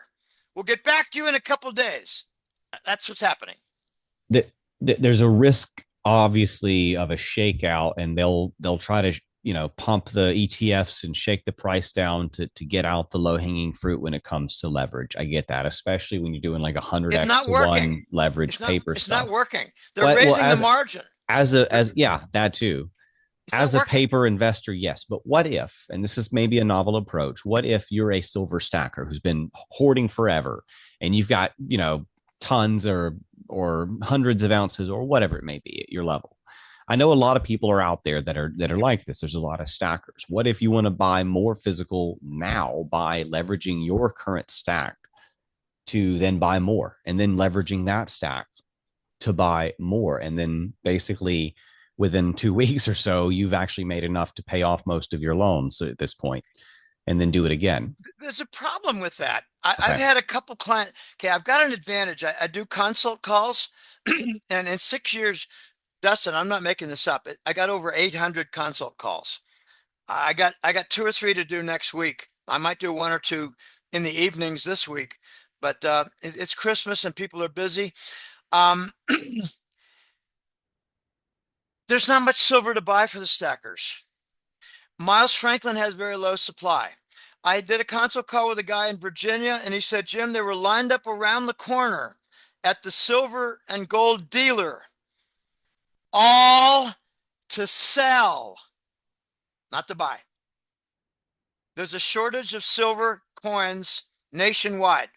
We'll get back to you in a couple of days. That's what's happening. There's a risk, obviously, of a shakeout, and they'll try to pump the ETFs and shake the price down to get out the low hanging fruit when it comes to leverage. I get that, especially when you're doing like It's 100x not to working. one leverage paper It's stuff. not working. They're But well, raising the margin. as yeah, that too. It's not As a working. paper investor, yes. But what if, and this is maybe a novel approach, what if you're a silver stacker who's been hoarding forever and you've got, tons or hundreds of ounces or whatever it may be at your level? I know a lot of people are out there that are like this. There's a lot of stackers. What if you want to buy more physical now by leveraging your current stack to then buy more and then leveraging that stack to buy more, and then basically within 2 weeks or so you've actually made enough to pay off most of your loans at this point, and then do it again? There's a problem with that. I've Okay. had a couple clients. Okay, I've got an advantage. I do consult calls, and in 6 years, Dustin, I'm not making this up. I got over 800 consult calls. I got two or three to do next week. I might do one or two in the evenings this week, but it's Christmas and people are busy. Um, there's not much silver to buy for the stackers. Miles Franklin has very low supply. I did a consult call with a guy in Virginia, and he said, Jim, they were lined up around the corner at the silver and gold dealer, all to sell, not to buy. There's a shortage of silver coins nationwide.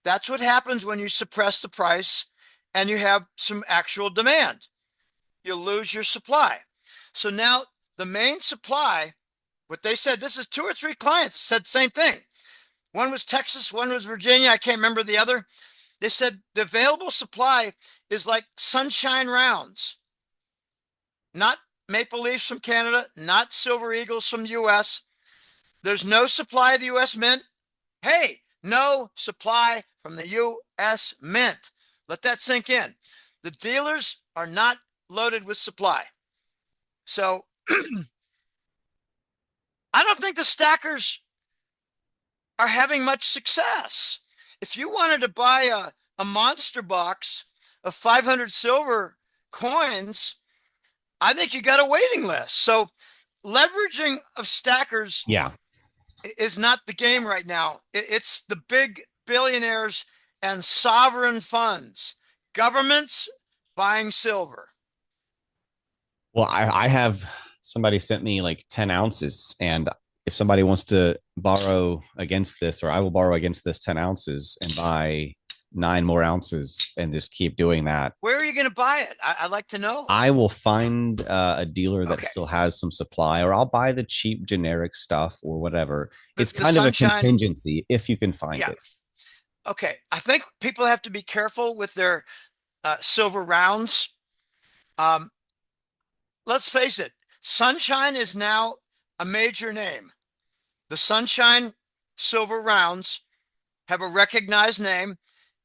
That's what happens when you suppress the price and you have some actual demand. You lose your supply. So now the main supply, what they said, this is two or three clients said the same thing. One was Texas, one was Virginia. I can't remember the other. They said the available supply is like sunshine rounds, not maple leafs from Canada, not silver eagles from the US. There's no supply of the US Mint. Hey, no supply from the US Mint. Let that sink in. The dealers are not loaded with supply. So I don't think the stackers are having much success. If you wanted to buy a monster box of 500 silver coins, I think you got a waiting list. So leveraging of stackers Yeah. is not the game right now. It's the big billionaires and sovereign funds, governments buying silver. Well, I have somebody sent me like 10 ounces, and if somebody wants to borrow against this, or I will borrow against this 10 ounces and buy 9 more ounces and just keep doing that. Where are you going to buy it? I'd like to know. I will find a dealer that Okay. still has some supply, or I'll buy the cheap generic stuff or whatever. The, It's the kind of a sunshine. contingency if you can find Yeah. it. Okay. I think people have to be careful with their silver rounds. Um, let's face it, sunshine is now a major name. The Sunshine Silver Rounds have a recognized name,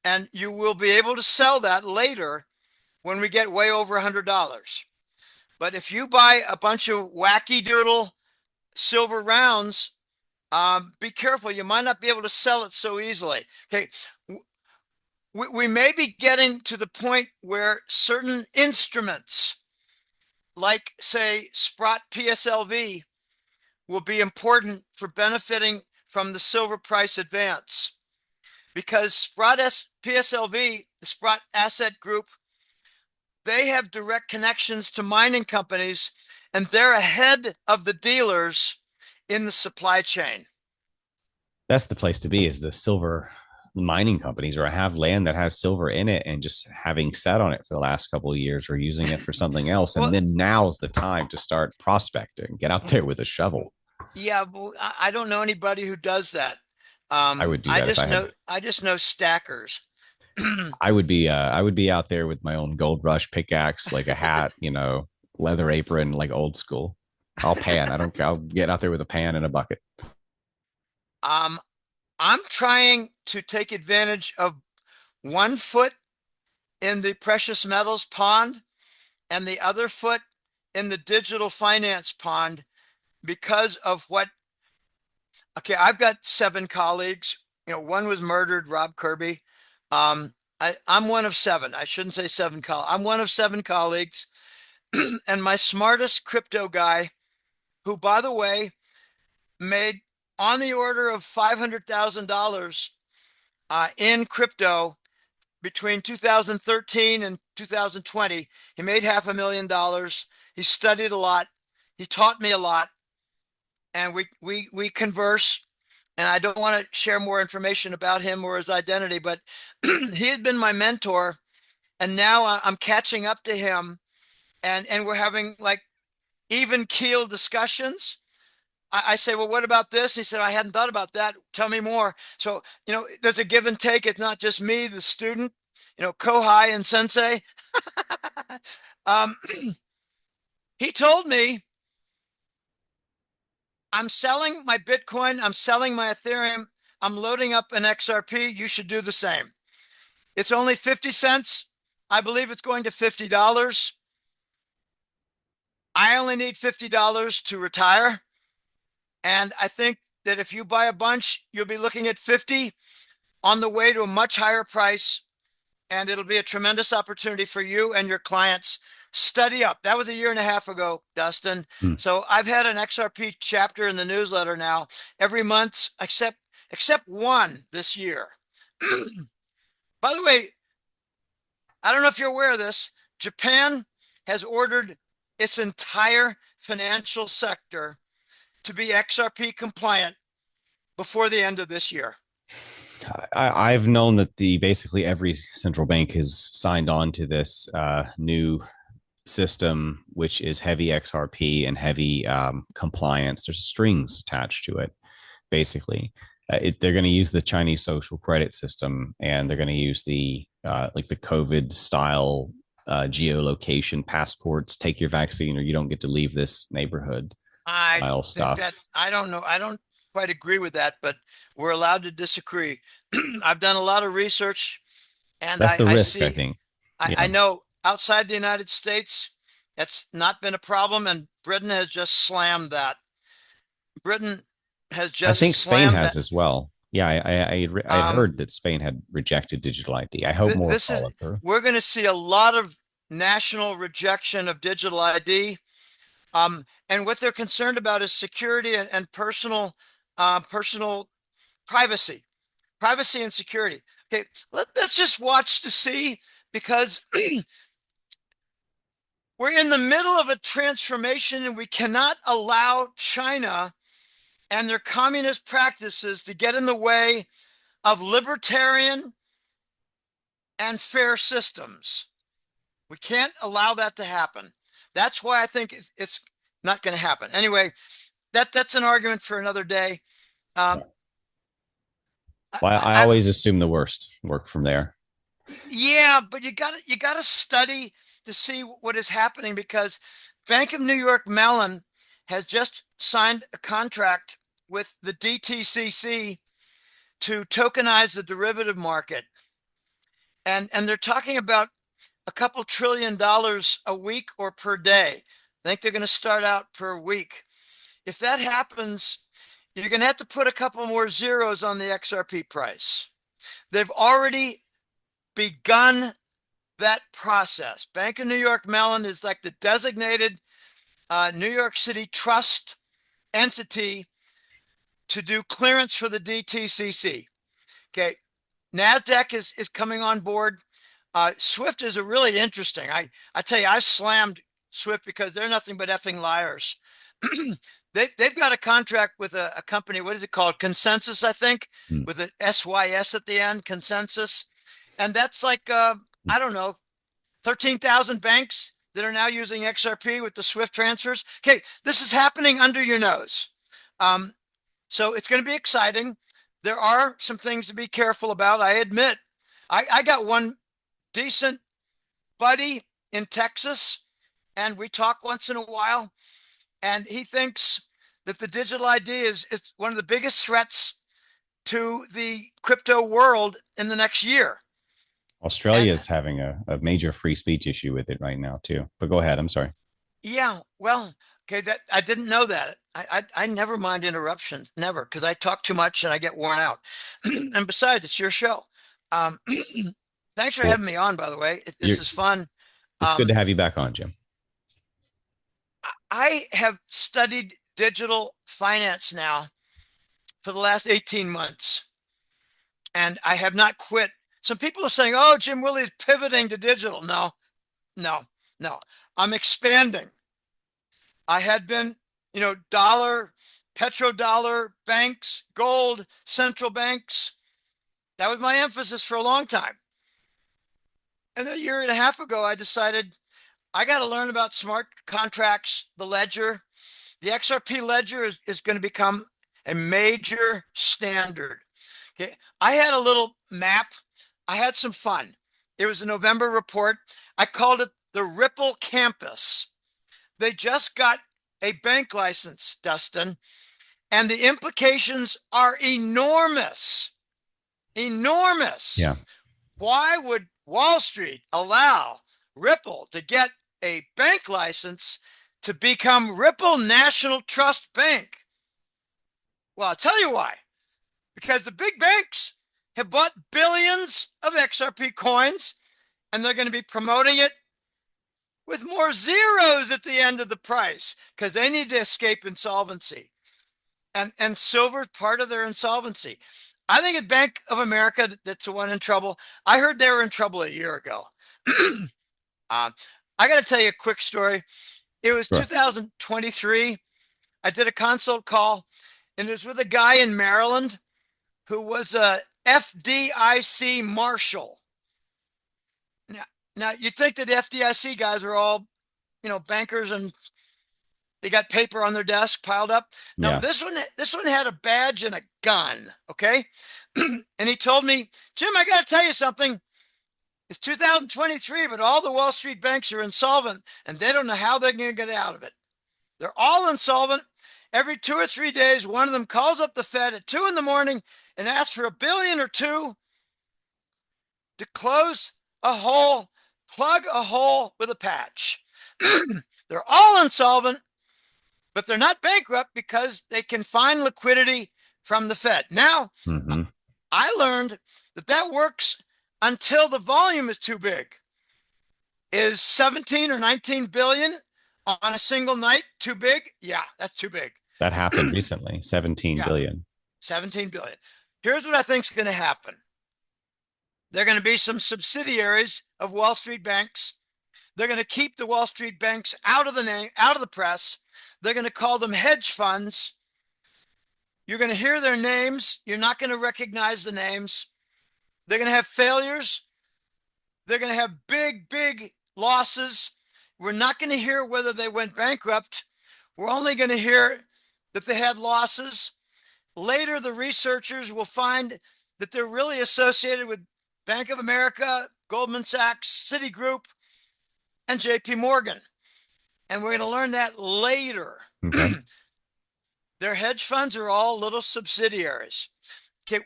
and you will be able to sell that later when we get way over $100. But if you buy a bunch of wacky doodle silver rounds, be careful. You might not be able to sell it so easily. Okay. We may be getting to the point where certain instruments, like say Sprott PSLV, will be important for benefiting from the silver price advance, because Sprott PSLV, the Sprott Asset Group, they have direct connections to mining companies, and they're ahead of the dealers in the supply chain. That's the place to be, is the silver mining companies, or have land that has silver in it and just having sat on it for the last couple of years or using it for something else. And Well, then now's the time to start prospecting, get out there with a shovel. yeah, I don't know anybody who does that. I would do that if I had. I just know stackers. I would be out there with my own gold rush pickaxe, like a hat, leather apron, like old school. I'll pan. I don't care. I'll get out there with a pan and a bucket. Um, I'm trying to take advantage of 1 foot in the precious metals pond and the other foot in the digital finance pond because of what. Okay, I've got 7 colleagues. One was murdered, Rob Kirby. I'm one of 7. I shouldn't say 7 colleagues. I'm one of 7 colleagues. And my smartest crypto guy, who, by the way, made on the order of $500,000 in crypto between 2013 and 2020. He made $500,000. He studied a lot. He taught me a lot, and we converse. And I don't want to share more information about him or his identity, but he had been my mentor, and now I'm catching up to him, and we're having like even keel discussions. I say, well, what about this? He said, I hadn't thought about that. Tell me more. So, there's a give and take. It's not just me, the student, Kohai and Sensei. um, he told me, I'm selling my Bitcoin, I'm selling my Ethereum, I'm loading up an XRP. You should do the same. It's only 50 cents. I believe it's going to $50. I only need $50 to retire. And I think that if you buy a bunch, you'll be looking at 50 on the way to a much higher price. And it'll be a tremendous opportunity for you and your clients. Study up. That was a year and a half ago, Dustin. Hmm. So I've had an XRP chapter in the newsletter now every month, except one this year. By the way, I don't know if you're aware of this. Japan has ordered its entire financial sector to be XRP compliant before the end of this year. I've known that basically every central bank has signed on to this new system, which is heavy XRP and heavy compliance. There's strings attached to it, basically. They're going to use the Chinese social credit system, and they're going to use the like the COVID style geolocation passports. Take your vaccine, or you don't get to leave this neighborhood style stuff. I don't know. I don't quite agree with that, but we're allowed to disagree. I've done a lot of research, and That's the I risk, I see, think. I know outside the United States, that's not been a problem, and Britain has just slammed that. Britain has I just think Spain slammed has that. as well. Yeah, I Um, heard that Spain had rejected digital ID. I hope more this is follow through. We're going to see a lot of national rejection of digital ID. And what they're concerned about is security and personal privacy, privacy and security. Okay, let's just watch to see, because we're in the middle of a transformation, and we cannot allow China and their communist practices to get in the way of libertarian and fair systems. We can't allow that to happen. That's why I think it's not going to happen. Anyway, that's an argument for another day. Um, Well, I I, always assume the worst. Work from there. yeah, but you got to study to see what is happening, because Bank of New York Mellon has just signed a contract with the DTCC to tokenize the derivative market. And they're talking about a couple $1 trillion a week or per day. I think they're going to start out per week. If that happens, you're going to have to put a couple more zeros on the XRP price. They've already begun that process. Bank of New York Mellon is like the designated New York City trust entity to do clearance for the DTCC. Okay, NASDAQ is coming on board. Swift is a really interesting. I tell you, I slammed Swift because they're nothing but effing liars. They've got a contract with a company. What is it called? Consensus, I think, with an SYS at the end. Consensus, and that's like I don't know, 13,000 banks that are now using XRP with the Swift transfers. Okay, this is happening under your nose. So it's going to be exciting. There are some things to be careful about. I admit, I got one decent buddy in Texas, and we talk once in a while, and he thinks that the digital ID is one of the biggest threats to the crypto world in the next year. Australia is having a major free speech issue with it right now too. But go ahead. I'm sorry. Yeah, well, okay, that I didn't know that. I never mind interruptions, never, because I talk too much and I get worn out. And besides, it's your show. Thanks for Well, having me on, by the way. This is fun. It's good to have you back on, Jim. I have studied digital finance now for the last 18 months, and I have not quit. Some people are saying, oh, Jim Willie is pivoting to digital. No, no, no. I'm expanding. I had been, dollar, petrodollar, banks, gold, central banks. That was my emphasis for a long time. And a year and a half ago, I decided I got to learn about smart contracts, the ledger. The XRP ledger is going to become a major standard. Okay. I had a little map. I had some fun. It was a November report. I called it the Ripple Campus. They just got a bank license, Dustin, and the implications are enormous. Enormous. Yeah. Why would Wall Street allow Ripple to get a bank license to become Ripple National Trust Bank? Well, I'll tell you why. Because the big banks have bought billions of XRP coins, and they're going to be promoting it with more zeros at the end of the price because they need to escape insolvency. And silver is part of their insolvency. I think at Bank of America, that's the one in trouble. I heard they were in trouble a year ago. I got to tell you a quick story. It was 2023. I did a consult call, and it was with a guy in Maryland who was a FDIC marshal. Now you'd think that the FDIC guys are all, bankers and they got paper on their desk piled up. No, Yeah. this one had a badge and a gun. Okay. And he told me, Jim, I got to tell you something. It's 2023, but all the Wall Street banks are insolvent and they don't know how they're going to get out of it. They're all insolvent. Every 2 or 3 days, one of them calls up the Fed at 2 a.m. and asks for $1 billion or $2 billion to close a hole, plug a hole with a patch. They're all insolvent, but they're not bankrupt because they can find liquidity from the Fed. Now, I learned that works until the volume is too big. Is 17 or 19 billion on a single night too big? Yeah, that's too big. That happened recently. 17 billion. 17 billion. Here's what I think is going to happen. There are going to be some subsidiaries of Wall Street banks. They're going to keep the Wall Street banks out of the press. They're going to call them hedge funds. You're going to hear their names. You're not going to recognize the names. They're going to have failures. They're going to have big, big losses. We're not going to hear whether they went bankrupt. We're only going to hear that they had losses. Later, the researchers will find that they're really associated with Bank of America, Goldman Sachs, Citigroup, and JP Morgan. And we're going to learn that later. Okay. Their hedge funds are all little subsidiaries. Okay,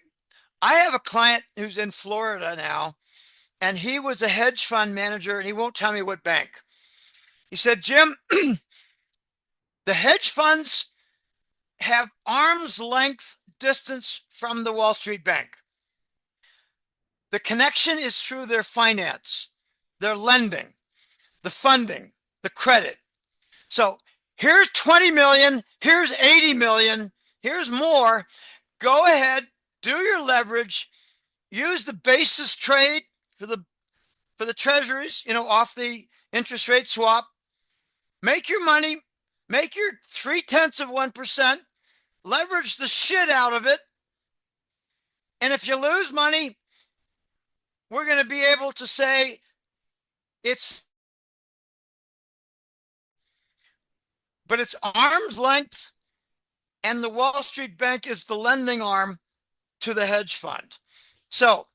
I have a client who's in Florida now, and he was a hedge fund manager, and he won't tell me what bank. He said, Jim, the hedge funds have arm's length distance from the Wall Street bank. The connection is through their finance, their lending, the funding, the credit. So here's 20 million, here's 80 million, here's more. Go ahead, do your leverage, use the basis trade for the treasuries, off the interest rate swap. Make your money, make your 0.3%, leverage the shit out of it. And if you lose money, we're going to be able to say it's arm's length, and the Wall Street bank is the lending arm to the hedge fund. So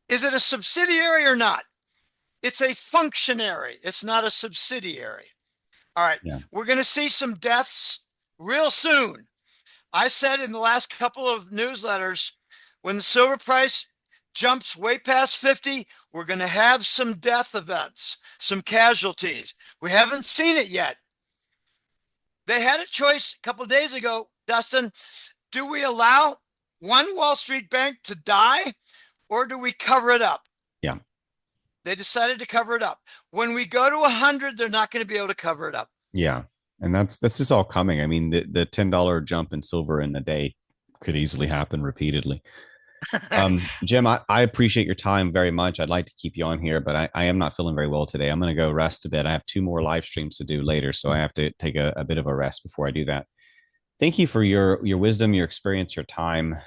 is it a subsidiary or not? It's a functionary. It's not a subsidiary. All right. Yeah. We're going to see some deaths real soon. I said in the last couple of newsletters, when the silver price jumps way past 50, we're going to have some death events, some casualties. We haven't seen it yet. They had a choice a couple of days ago, Dustin. Do we allow one Wall Street bank to die, or do we cover it up? Yeah. They decided to cover it up. When we go to 100, they're not going to be able to cover it up. Yeah. And that's just all coming. I mean, the $10 jump in silver in a day could easily happen repeatedly. Jim, I appreciate your time very much. I'd like to keep you on here, but I am not feeling very well today. I'm going to go rest a bit. I have 2 more live streams to do later, so I have to take a bit of a rest before I do that. Thank you for your wisdom, your experience, your time,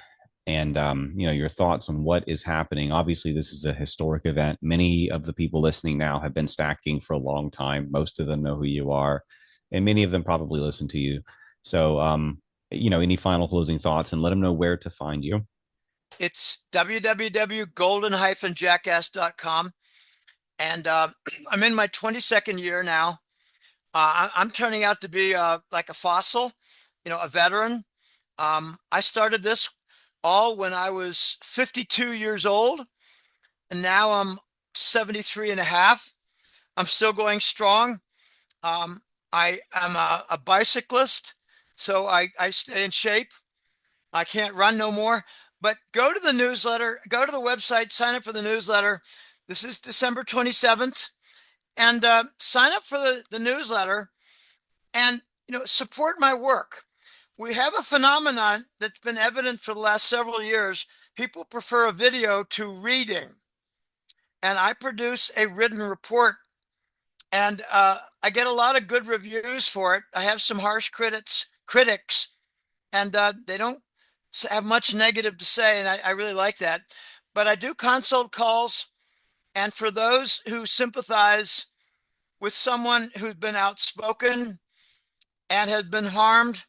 and your thoughts on what is happening. Obviously, this is a historic event. Many of the people listening now have been stacking for a long time. Most of them know who you are, and many of them probably listen to you. So, any final closing thoughts, and let them know where to find you. It's www.golden-jackass.com. And I'm in my 22nd year now. I'm turning out to be like a fossil, a veteran. I started this all when I was 52 years old, and now I'm 73 and a half. I'm still going strong. I am a bicyclist, so I stay in shape. I can't run no more, but go to the newsletter, go to the website, sign up for the newsletter. This is December 27th, and sign up for the newsletter and, support my work. We have a phenomenon that's been evident for the last several years. People prefer a video to reading, and I produce a written report, and I get a lot of good reviews for it. I have some harsh critics, and they don't have much negative to say, and I really like that. But I do consult calls, and for those who sympathize with someone who's been outspoken and has been harmed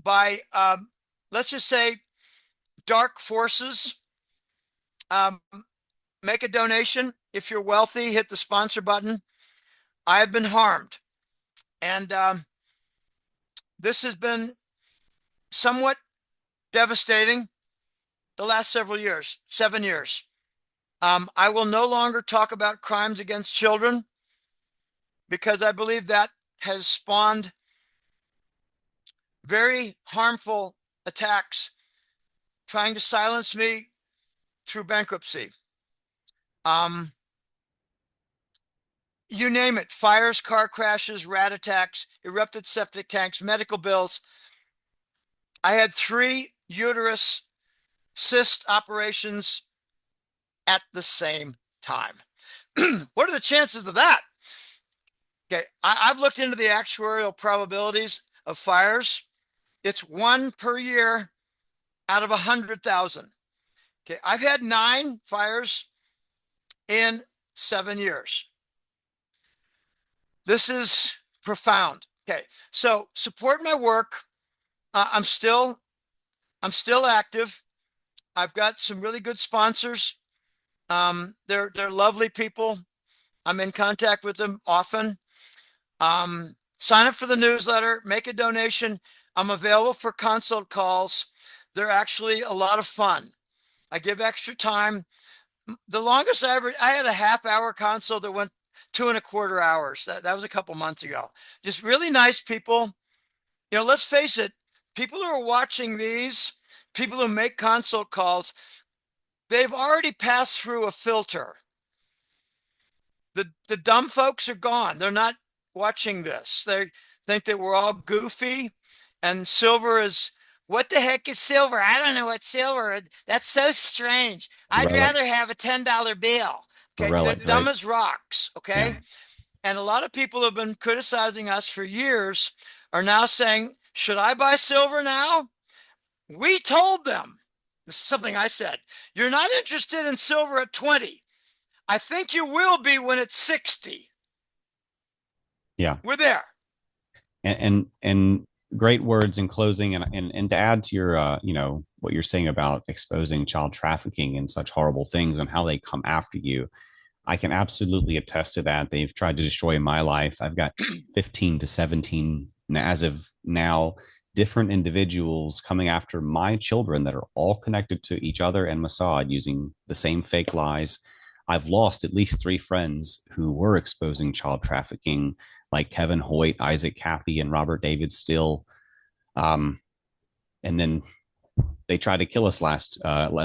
by, let's just say, dark forces, make a donation. If you're wealthy, hit the sponsor button. I have been harmed, and this has been somewhat devastating the last several years, 7 years. I will no longer talk about crimes against children because I believe that has spawned very harmful attacks trying to silence me through bankruptcy. You name it, fires, car crashes, rat attacks, erupted septic tanks, medical bills. I had 3 uterus cyst operations at the same time. What are the chances of that? Okay, I've looked into the actuarial probabilities of fires. It's 1 per year out of 100,000. Okay, I've had 9 fires in 7 years. This is profound. Okay, so support my work. I'm still active. I've got some really good sponsors. They're lovely people. I'm in contact with them often. Sign up for the newsletter, make a donation. I'm available for consult calls. They're actually a lot of fun. I give extra time. The longest I had a half-hour consult that went 2.25 hours. That was a couple months ago. Just really nice people. Let's face it, people who are watching these, people who make consult calls, they've already passed through a filter. The dumb folks are gone. They're not watching this. They think that we're all goofy, and silver is, what the heck is silver? I don't know what silver is. That's so strange. I'd Relic, rather have a $10 bill. a Okay, they're relic, dumb right? as rocks. Yeah, Okay, and a lot of people have been criticizing us for years are now saying, should I buy silver now? We told them, this is something I said, you're not interested in silver at 20. I think you will be when it's 60. yeah. We're there. And great words in closing, and to add to your what you're saying about exposing child trafficking and such horrible things and how they come after you. I can absolutely attest to that. They've tried to destroy my life. I've got 15 to 17 as of now, different individuals coming after my children that are all connected to each other and Mossad using the same fake lies. I've lost at least 3 friends who were exposing child trafficking, like Kevin Hoyt, Isaac Cappy, and Robert David Still. Um, and then they tried to kill us last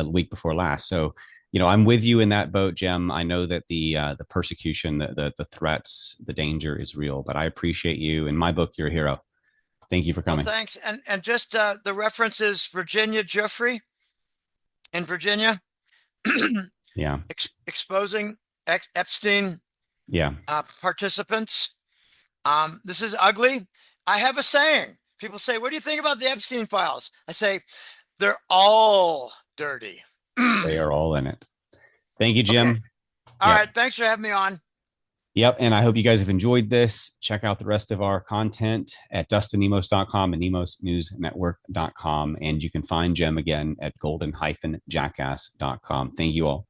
week before last. So, I'm with you in that boat, Jim. I know that the persecution, the threats, the danger is real, but I appreciate you. In my book, you're a hero. Thank you for Well, coming. thanks. And just the reference is Virginia Giuffre in Virginia Yeah, exposing Epstein yeah. participants. This is ugly. I have a saying. People say, what do you think about the Epstein files? I say, they're all dirty. They are all in it. Thank you, Okay. Jim. All Yep. right. Thanks for having me on. Yep. And I hope you guys have enjoyed this. Check out the rest of our content at dustinemos.com and nemosnewsnetwork.com. And you can find Jim again at golden-jackass.com. Thank you all.